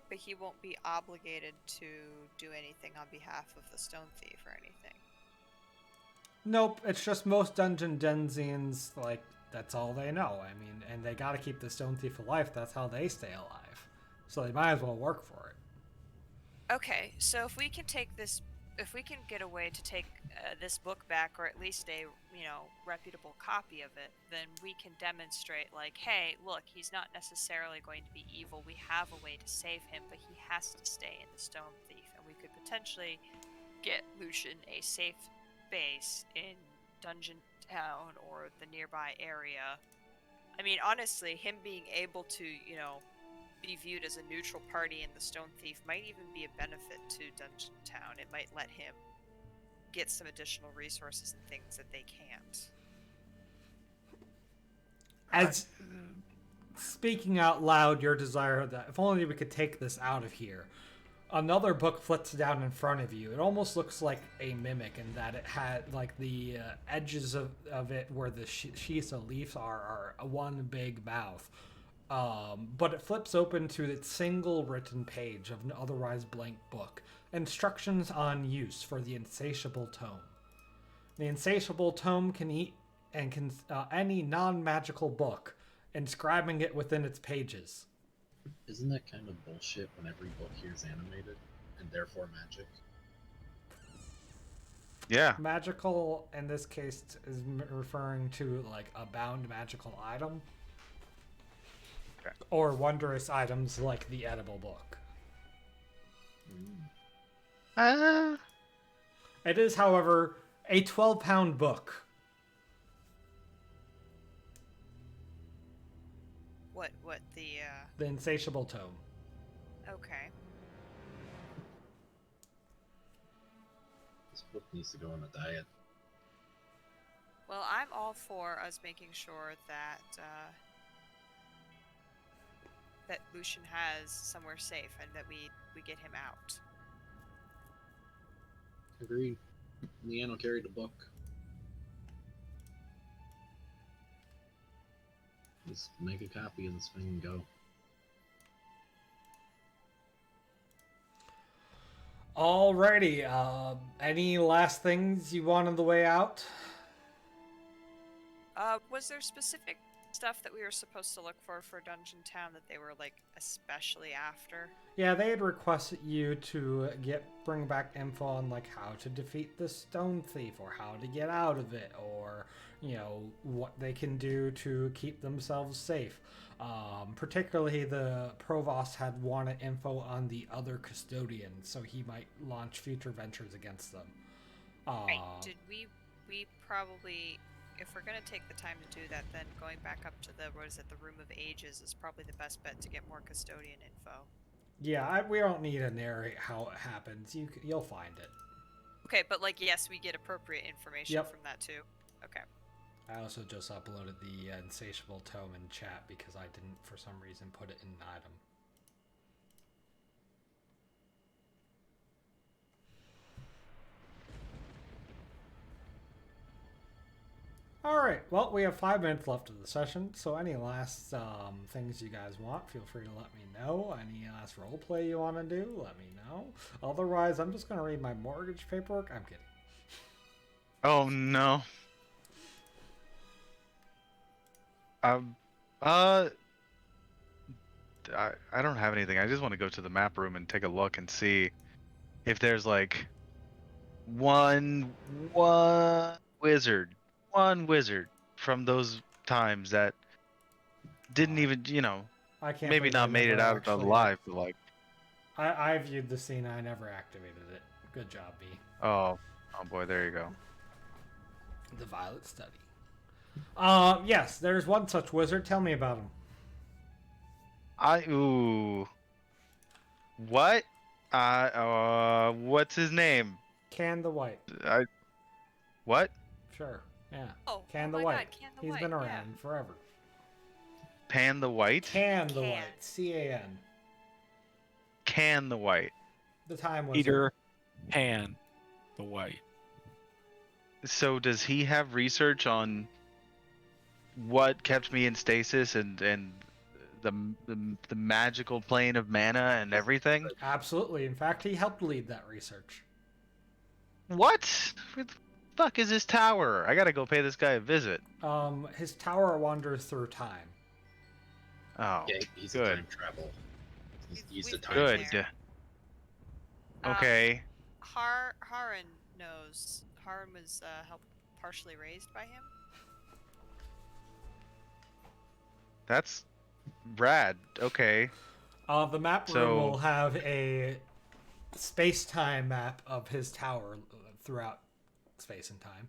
But he won't be obligated to do anything on behalf of the Stone Thief or anything. Nope, it's just most dungeon denzians, like, that's all they know. I mean, and they gotta keep the Stone Thief alive. That's how they stay alive. So they might as well work for it. Okay, so if we can get a way to take this book back, or at least a reputable copy of it, then we can demonstrate, like, hey, look, he's not necessarily going to be evil. We have a way to save him, but he has to stay in the Stone Thief, and we could potentially get Lucian a safe base in Dungeon Town or the nearby area. I mean, honestly, him being able to, be viewed as a neutral party in the Stone Thief might even be a benefit to Dungeon Town. It might let him get some additional resources and things that they can't. As speaking out loud, your desire that if only we could take this out of here. Another book flits down in front of you. It almost looks like a mimic in that it had, like, the edges of it where the sheaths of leaves are one big mouth. But it flips open to its single written page of an otherwise blank book. Instructions on use for the Insatiable Tome. The Insatiable Tome can eat and can any non-magical book, inscribing it within its pages. Isn't that kind of bullshit when every book here is animated, and therefore magic? Yeah. Magical, in this case, is referring to, like, a bound magical item. Okay. Or wondrous items like the edible book. It is, however, a 12-pound book. What The Insatiable Tome. Okay. This book needs to go on a diet. Well, I'm all for us making sure that that Lucian has somewhere safe and that we get him out. Agreed. Leanne will carry the book. Just make a copy of this thing and go. Alrighty, any last things you want on the way out? Was there specific stuff that we were supposed to look for Dungeon Town that they were, like, especially after? Yeah, they had requested you to bring back info on, like, how to defeat the Stone Thief, or how to get out of it, or, what they can do to keep themselves safe. Particularly the Provost had wanted info on the other custodians, so he might launch future ventures against them. Right. Did we probably, if we're gonna take the time to do that, then going back up to the Room of Ages is probably the best bet to get more custodian info. Yeah, we don't need to narrate how it happens. You'll find it. Okay, but, like, yes, we get appropriate information from that too. Okay. I also just uploaded the Insatiable Tome in chat because I didn't, for some reason, put it in an item. Alright, well, we have 5 minutes left of the session, so any last things you guys want, feel free to let me know. Any last roleplay you want to do, let me know. Otherwise, I'm just going to read my mortgage paperwork. I'm kidding. Oh, no. I don't have anything. I just want to go to the map room and take a look and see if there's, like, one wizard from those times that didn't even, I can't maybe believe not I made it never out actually- alive, but, like, I viewed the scene. I never activated it. Good job, B. oh boy, there you go. The Violet Study. Yes, there's one such wizard. Tell me about him. What? What's his name? Can the White. What? Sure. Yeah. Oh, Can oh the my White. God, Can the He's White, been yeah. around forever. Pan the White? Can the Can. White. C-A-N. Can the White. The time was. Peter Pan the White. So does he have research on what kept me in stasis and the magical plane of mana and everything? Absolutely. In fact, he helped lead that research. What? Where the fuck is his tower? I gotta go pay this guy a visit. His tower wanders through time. Oh, Yeah, he's a good. time travel. He's the We've time been Good. there. Okay. Harren knows. Harren was partially raised by him. That's rad. Okay. The map room So- will have a space-time map of his tower throughout space and time.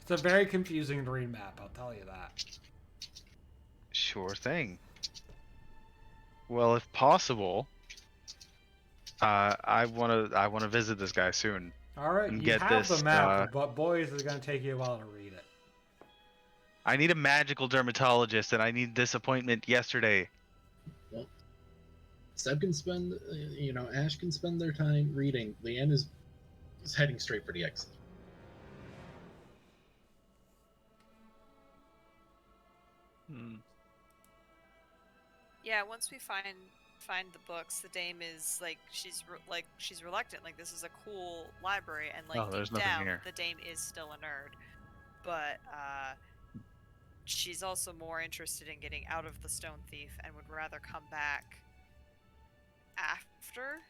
It's a very confusing to read map, I'll tell you that. Sure thing. Well, if possible, I wanna visit this guy soon. All right, And you get have this, the map, but boys, it's gonna take you a while to read it. I need a magical dermatologist, and I need this appointment yesterday. Seb can spend, Ash can spend their time reading. Leanne is heading straight for the exit. Yeah, once we find the books, the dame is like she's reluctant. Like, this is a cool library, and like Oh, there's deep nothing down, here. the dame is still a nerd, but she's also more interested in getting out of the Stone Thief and would rather come back after,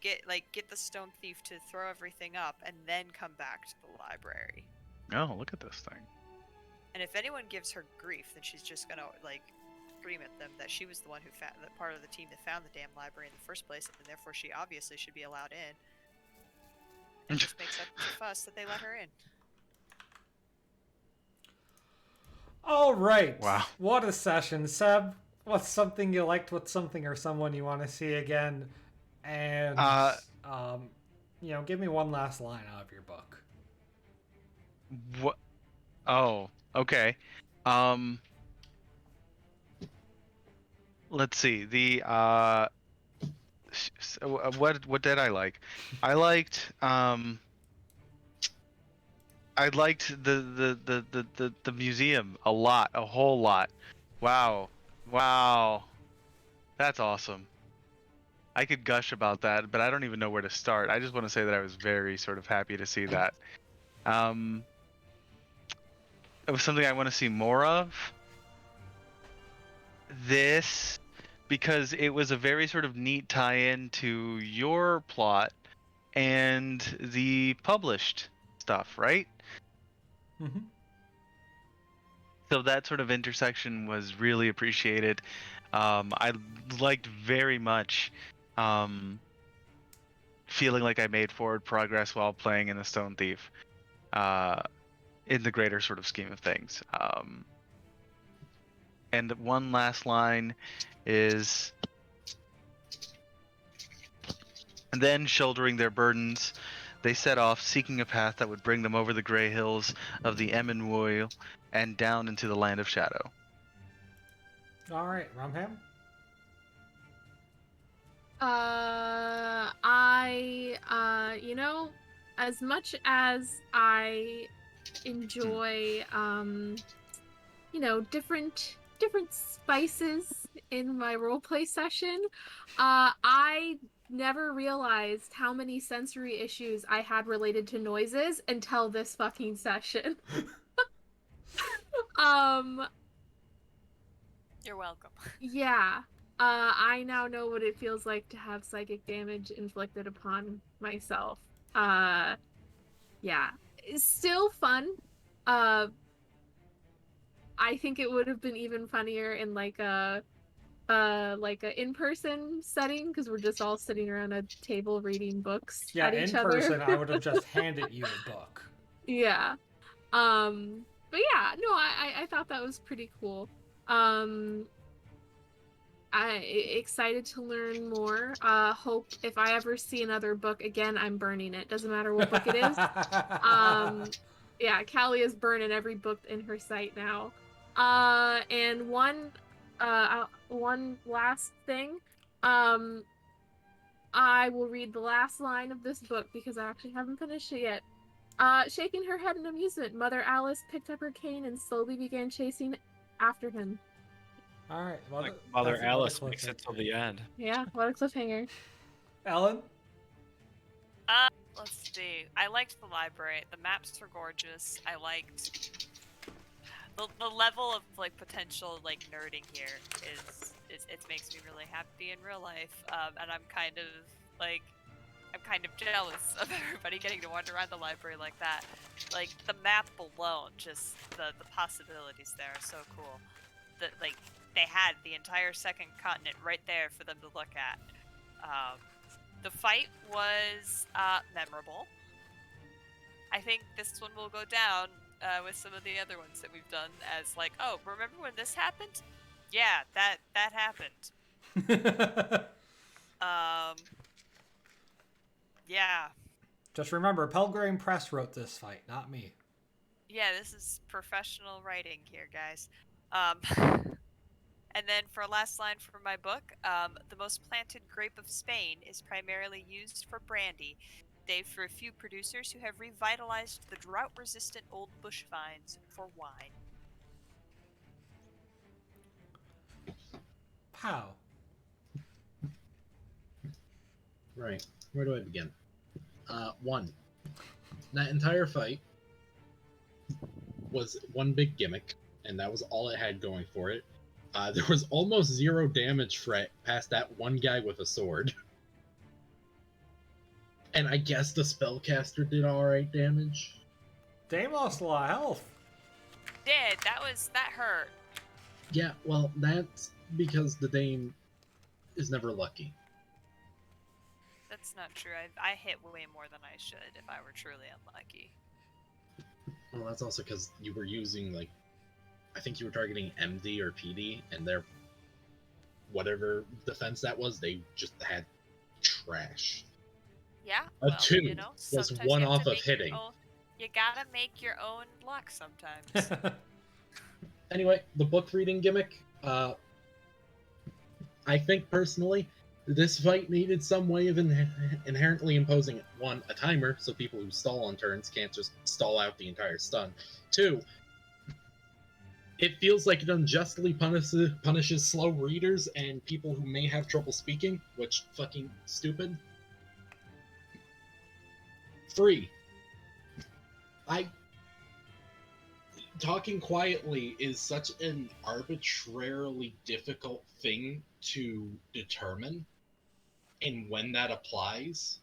get the Stone Thief to throw everything up and then come back to the library. Oh, look at this thing. And if anyone gives her grief, then she's just gonna scream at them that she was the one who found that part of the team that found the damn library in the first place, and therefore she obviously should be allowed in. And just makes such a fuss that they let her in. All right. Wow. What a session, Seb. What's something you liked? What's something or someone you want to see again? And give me one last line out of your book. What? Oh, okay. Let's see. What did I like? I liked the museum a lot, a whole lot. Wow. That's awesome. I could gush about that, but I don't even know where to start. I just want to say that I was very sort of happy to see that. It was something I want to see more of. This, because it was a very sort of neat tie-in to your plot and the published stuff, right? Mm-hmm. So that sort of intersection was really appreciated. I liked very much feeling like I made forward progress while playing in the Stone Thief, in the greater sort of scheme of things. And one last line is, and then shouldering their burdens, they set off seeking a path that would bring them over the gray hills of the Emmenwoil and down into the land of shadow. All right, Rumham. As much as I enjoy, different spices in my roleplay session, I never realized how many sensory issues I had related to noises until this fucking session. You're welcome. Yeah. I now know what it feels like to have psychic damage inflicted upon myself. Yeah. It's still fun. I think it would have been even funnier in like a like a in-person setting because we're just all sitting around a table reading books Yeah, at each in other. person, I would have just handed you a book. Yeah. But yeah, no, I thought that was pretty cool. Excited to learn more. Hope if I ever see another book again, I'm burning it. Doesn't matter what book it is. Yeah, Callie is burning every book in her sight now. And one last thing. I will read the last line of this book because I actually haven't finished it yet. Shaking her head in amusement, Mother Alice picked up her cane and slowly began chasing after him. All right. Well, Like Mother that's another Alice makes it till cliffhanger. the end. Yeah, what a cliffhanger. Ellen? Let's see. I liked the library. The maps were gorgeous. I liked the level of like potential like nerding here is it makes me really happy in real life. And I'm kind of jealous of everybody getting to wander around the library like that. Like the map alone, just the possibilities there are so cool. That like they had the entire second continent right there for them to look at. The fight was memorable. I think this one will go down with some of the other ones that we've done as like, oh, remember when this happened? Yeah, that happened. Yeah. Just remember, Pelgrane Press wrote this fight, not me. Yeah, this is professional writing here, guys. And then for last line from my book, the most planted grape of Spain is primarily used for brandy, save for a few producers who have revitalized the drought-resistant old bush vines for wine. How? Right. Where do I begin? One. That entire fight was one big gimmick, and that was all it had going for it. There was almost zero damage past that one guy with a sword. And I guess the spellcaster did alright damage. Dame lost a lot of health. That hurt. Yeah, well, that's because the Dame is never lucky. That's not true. I hit way more than I should if I were truly unlucky. Well, that's also because you were using, like, I think you were targeting MD or PD, and their whatever defense that was, they just had trash. Yeah, A well, 2 you know, was sometimes one you have off to of make your hitting. You gotta make your own luck sometimes. Anyway, the book reading gimmick, I think personally, this fight needed some way of inherently imposing, one, a timer, so people who stall on turns can't just stall out the entire stun. 2, it feels like it unjustly punishes slow readers and people who may have trouble speaking, which fucking stupid. 3, talking quietly is such an arbitrarily difficult thing to determine, and when that applies,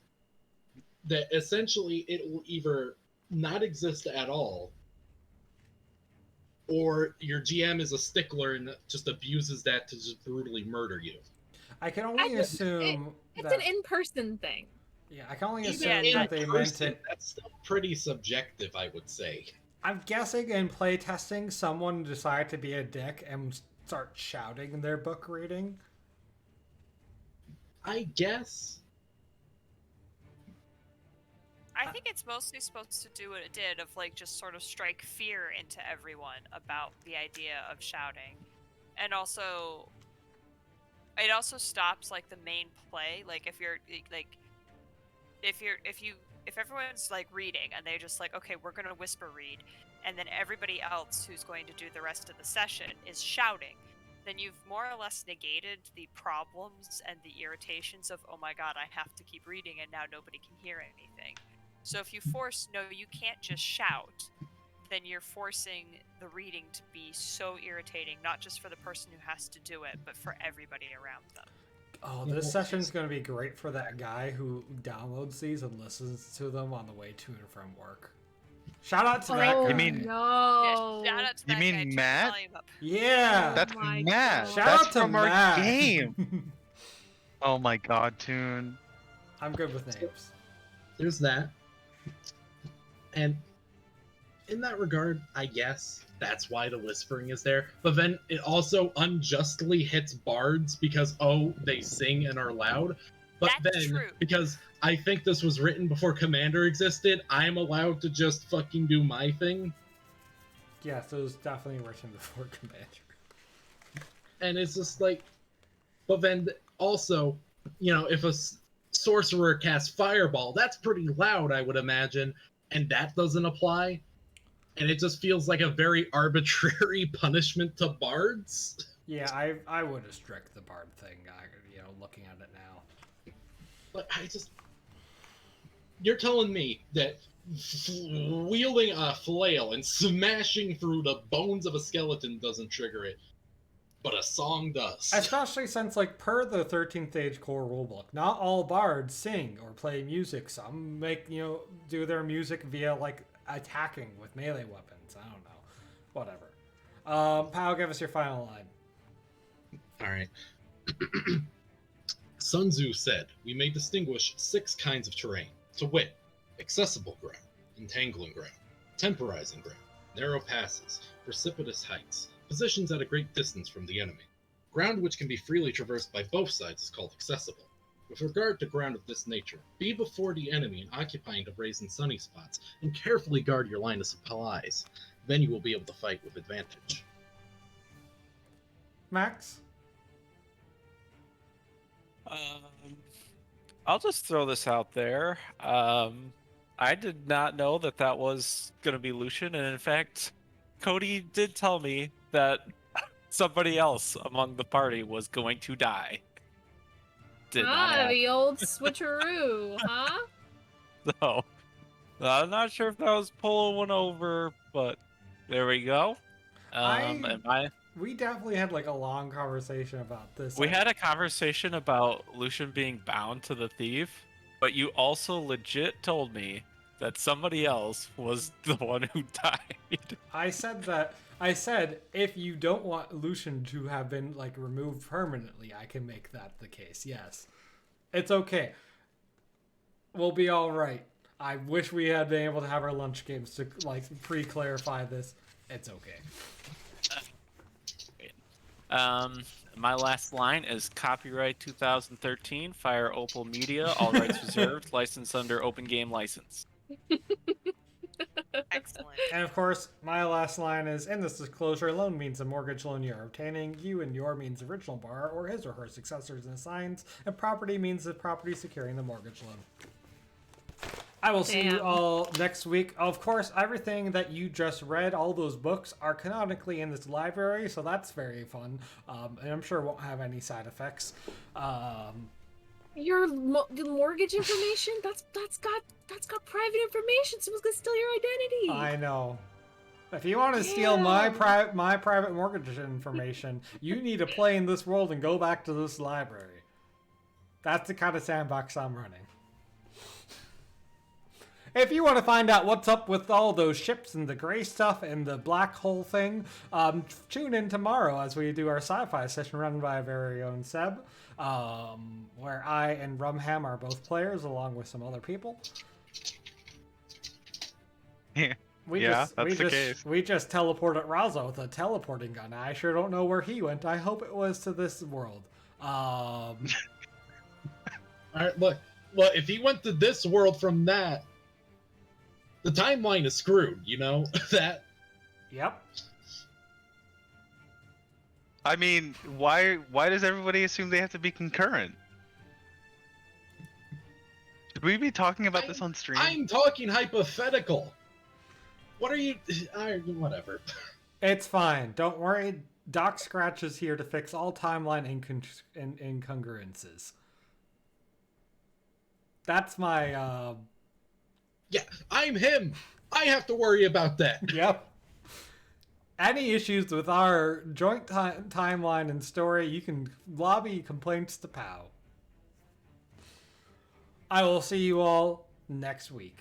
that essentially it will either not exist at all, or your GM is a stickler and just abuses that to just brutally murder you. I can only assume it's that an in-person thing. Yeah, I can only Even assume in that they meant person, it. that's still pretty subjective, I would say. I'm guessing in playtesting, someone decided to be a dick and start shouting their book reading. I guess. I think it's mostly supposed to do what it did, of like just sort of strike fear into everyone about the idea of shouting. And also it also stops like the main play. Like if you're like if everyone's like reading and they're just like, okay, we're gonna whisper read, and then everybody else who's going to do the rest of the session is shouting, then you've more or less negated the problems and the irritations of, oh my god, I have to keep reading and now nobody can hear anything. So if you force, no, you can't just shout, then you're forcing the reading to be so irritating, not just for the person who has to do it, but for everybody around them. Oh, this session's going to be great for that guy who downloads these and listens to them on the way to and from work. Shout out to that guy. You mean- No. Shout out to You that mean guy. Turn the Matt? volume up. Yeah. That's my Matt. God. Shout That's out to from Matt. our game. Oh my god, Toon. I'm good with names. There's that. And in that regard, I guess that's why the whispering is there. But then it also unjustly hits bards because, oh, they sing and are loud. But That's then, true. because I think this was written before Commander existed, I'm allowed to just fucking do my thing. Yeah, so it was definitely written before Commander. And it's just like, but then also, you know, if a sorcerer casts Fireball, that's pretty loud, I would imagine, and that doesn't apply. And it just feels like a very arbitrary punishment to bards. Yeah, I would have struck the bard thing, looking at it now. But you're telling me that wielding a flail and smashing through the bones of a skeleton doesn't trigger it, but a song does. Especially since, like, per the 13th Age core rulebook, not all bards sing or play music. Some do their music via, like, attacking with melee weapons. I don't know. Whatever. Pal, give us your final line. Alright. Sun Tzu said, we may distinguish 6 kinds of terrain, to wit, accessible ground, entangling ground, temporizing ground, narrow passes, precipitous heights, positions at a great distance from the enemy. Ground which can be freely traversed by both sides is called accessible. With regard to ground of this nature, be before the enemy and occupying the brazen sunny spots, and carefully guard your line of supplies. Then you will be able to fight with advantage. Max? I'll just throw this out there. I did not know that was going to be Lucian, and in fact, Cody did tell me that somebody else among the party was going to die. Did not happen. The old switcheroo, huh? So, I'm not sure if that was pulling one over, but there we go. We definitely had, like, a long conversation about this. We had a conversation about Lucian being bound to the thief, but you also legit told me that somebody else was the one who died. I said if you don't want Lucian to have been, like, removed permanently, I can make that the case. Yes. It's okay. We'll be all right. I wish we had been able to have our lunch games to, like, pre-clarify this. It's okay. My last line is copyright 2013, Fire Opal Media, all rights reserved, licensed under Open Game License. Excellent. And of course, my last line is, in this disclosure, loan means a mortgage loan you are obtaining. You and your means the original borrower or his or her successors and assigns. And property means the property securing the mortgage loan. I will see you all next week. Of course, everything that you just read, all those books, are canonically in this library, so that's very fun. And I'm sure it won't have any side effects. Your mortgage information? That's got private information. Someone's gonna steal your identity. I know. If you want to steal my private mortgage information, you need to play in this world and go back to this library. That's the kind of sandbox I'm running. If you want to find out what's up with all those ships and the gray stuff and the black hole thing, tune in tomorrow as we do our sci-fi session run by our very own Seb, where I and Rumham are both players along with some other people. Yeah, that's the case. We just teleported Raza with a teleporting gun. I sure don't know where he went. I hope it was to this world. All right, look, if he went to this world from that, the timeline is screwed, you know? That. Yep. I mean, why does everybody assume they have to be concurrent? Should we be talking about this on stream? I'm talking hypothetical. What are you... whatever. It's fine. Don't worry. Doc Scratch is here to fix all timeline incongruences. That's my, Yeah, I'm him. I have to worry about that. Yep. Any issues with our joint timeline and story, you can lobby complaints to POW. I will see you all next week.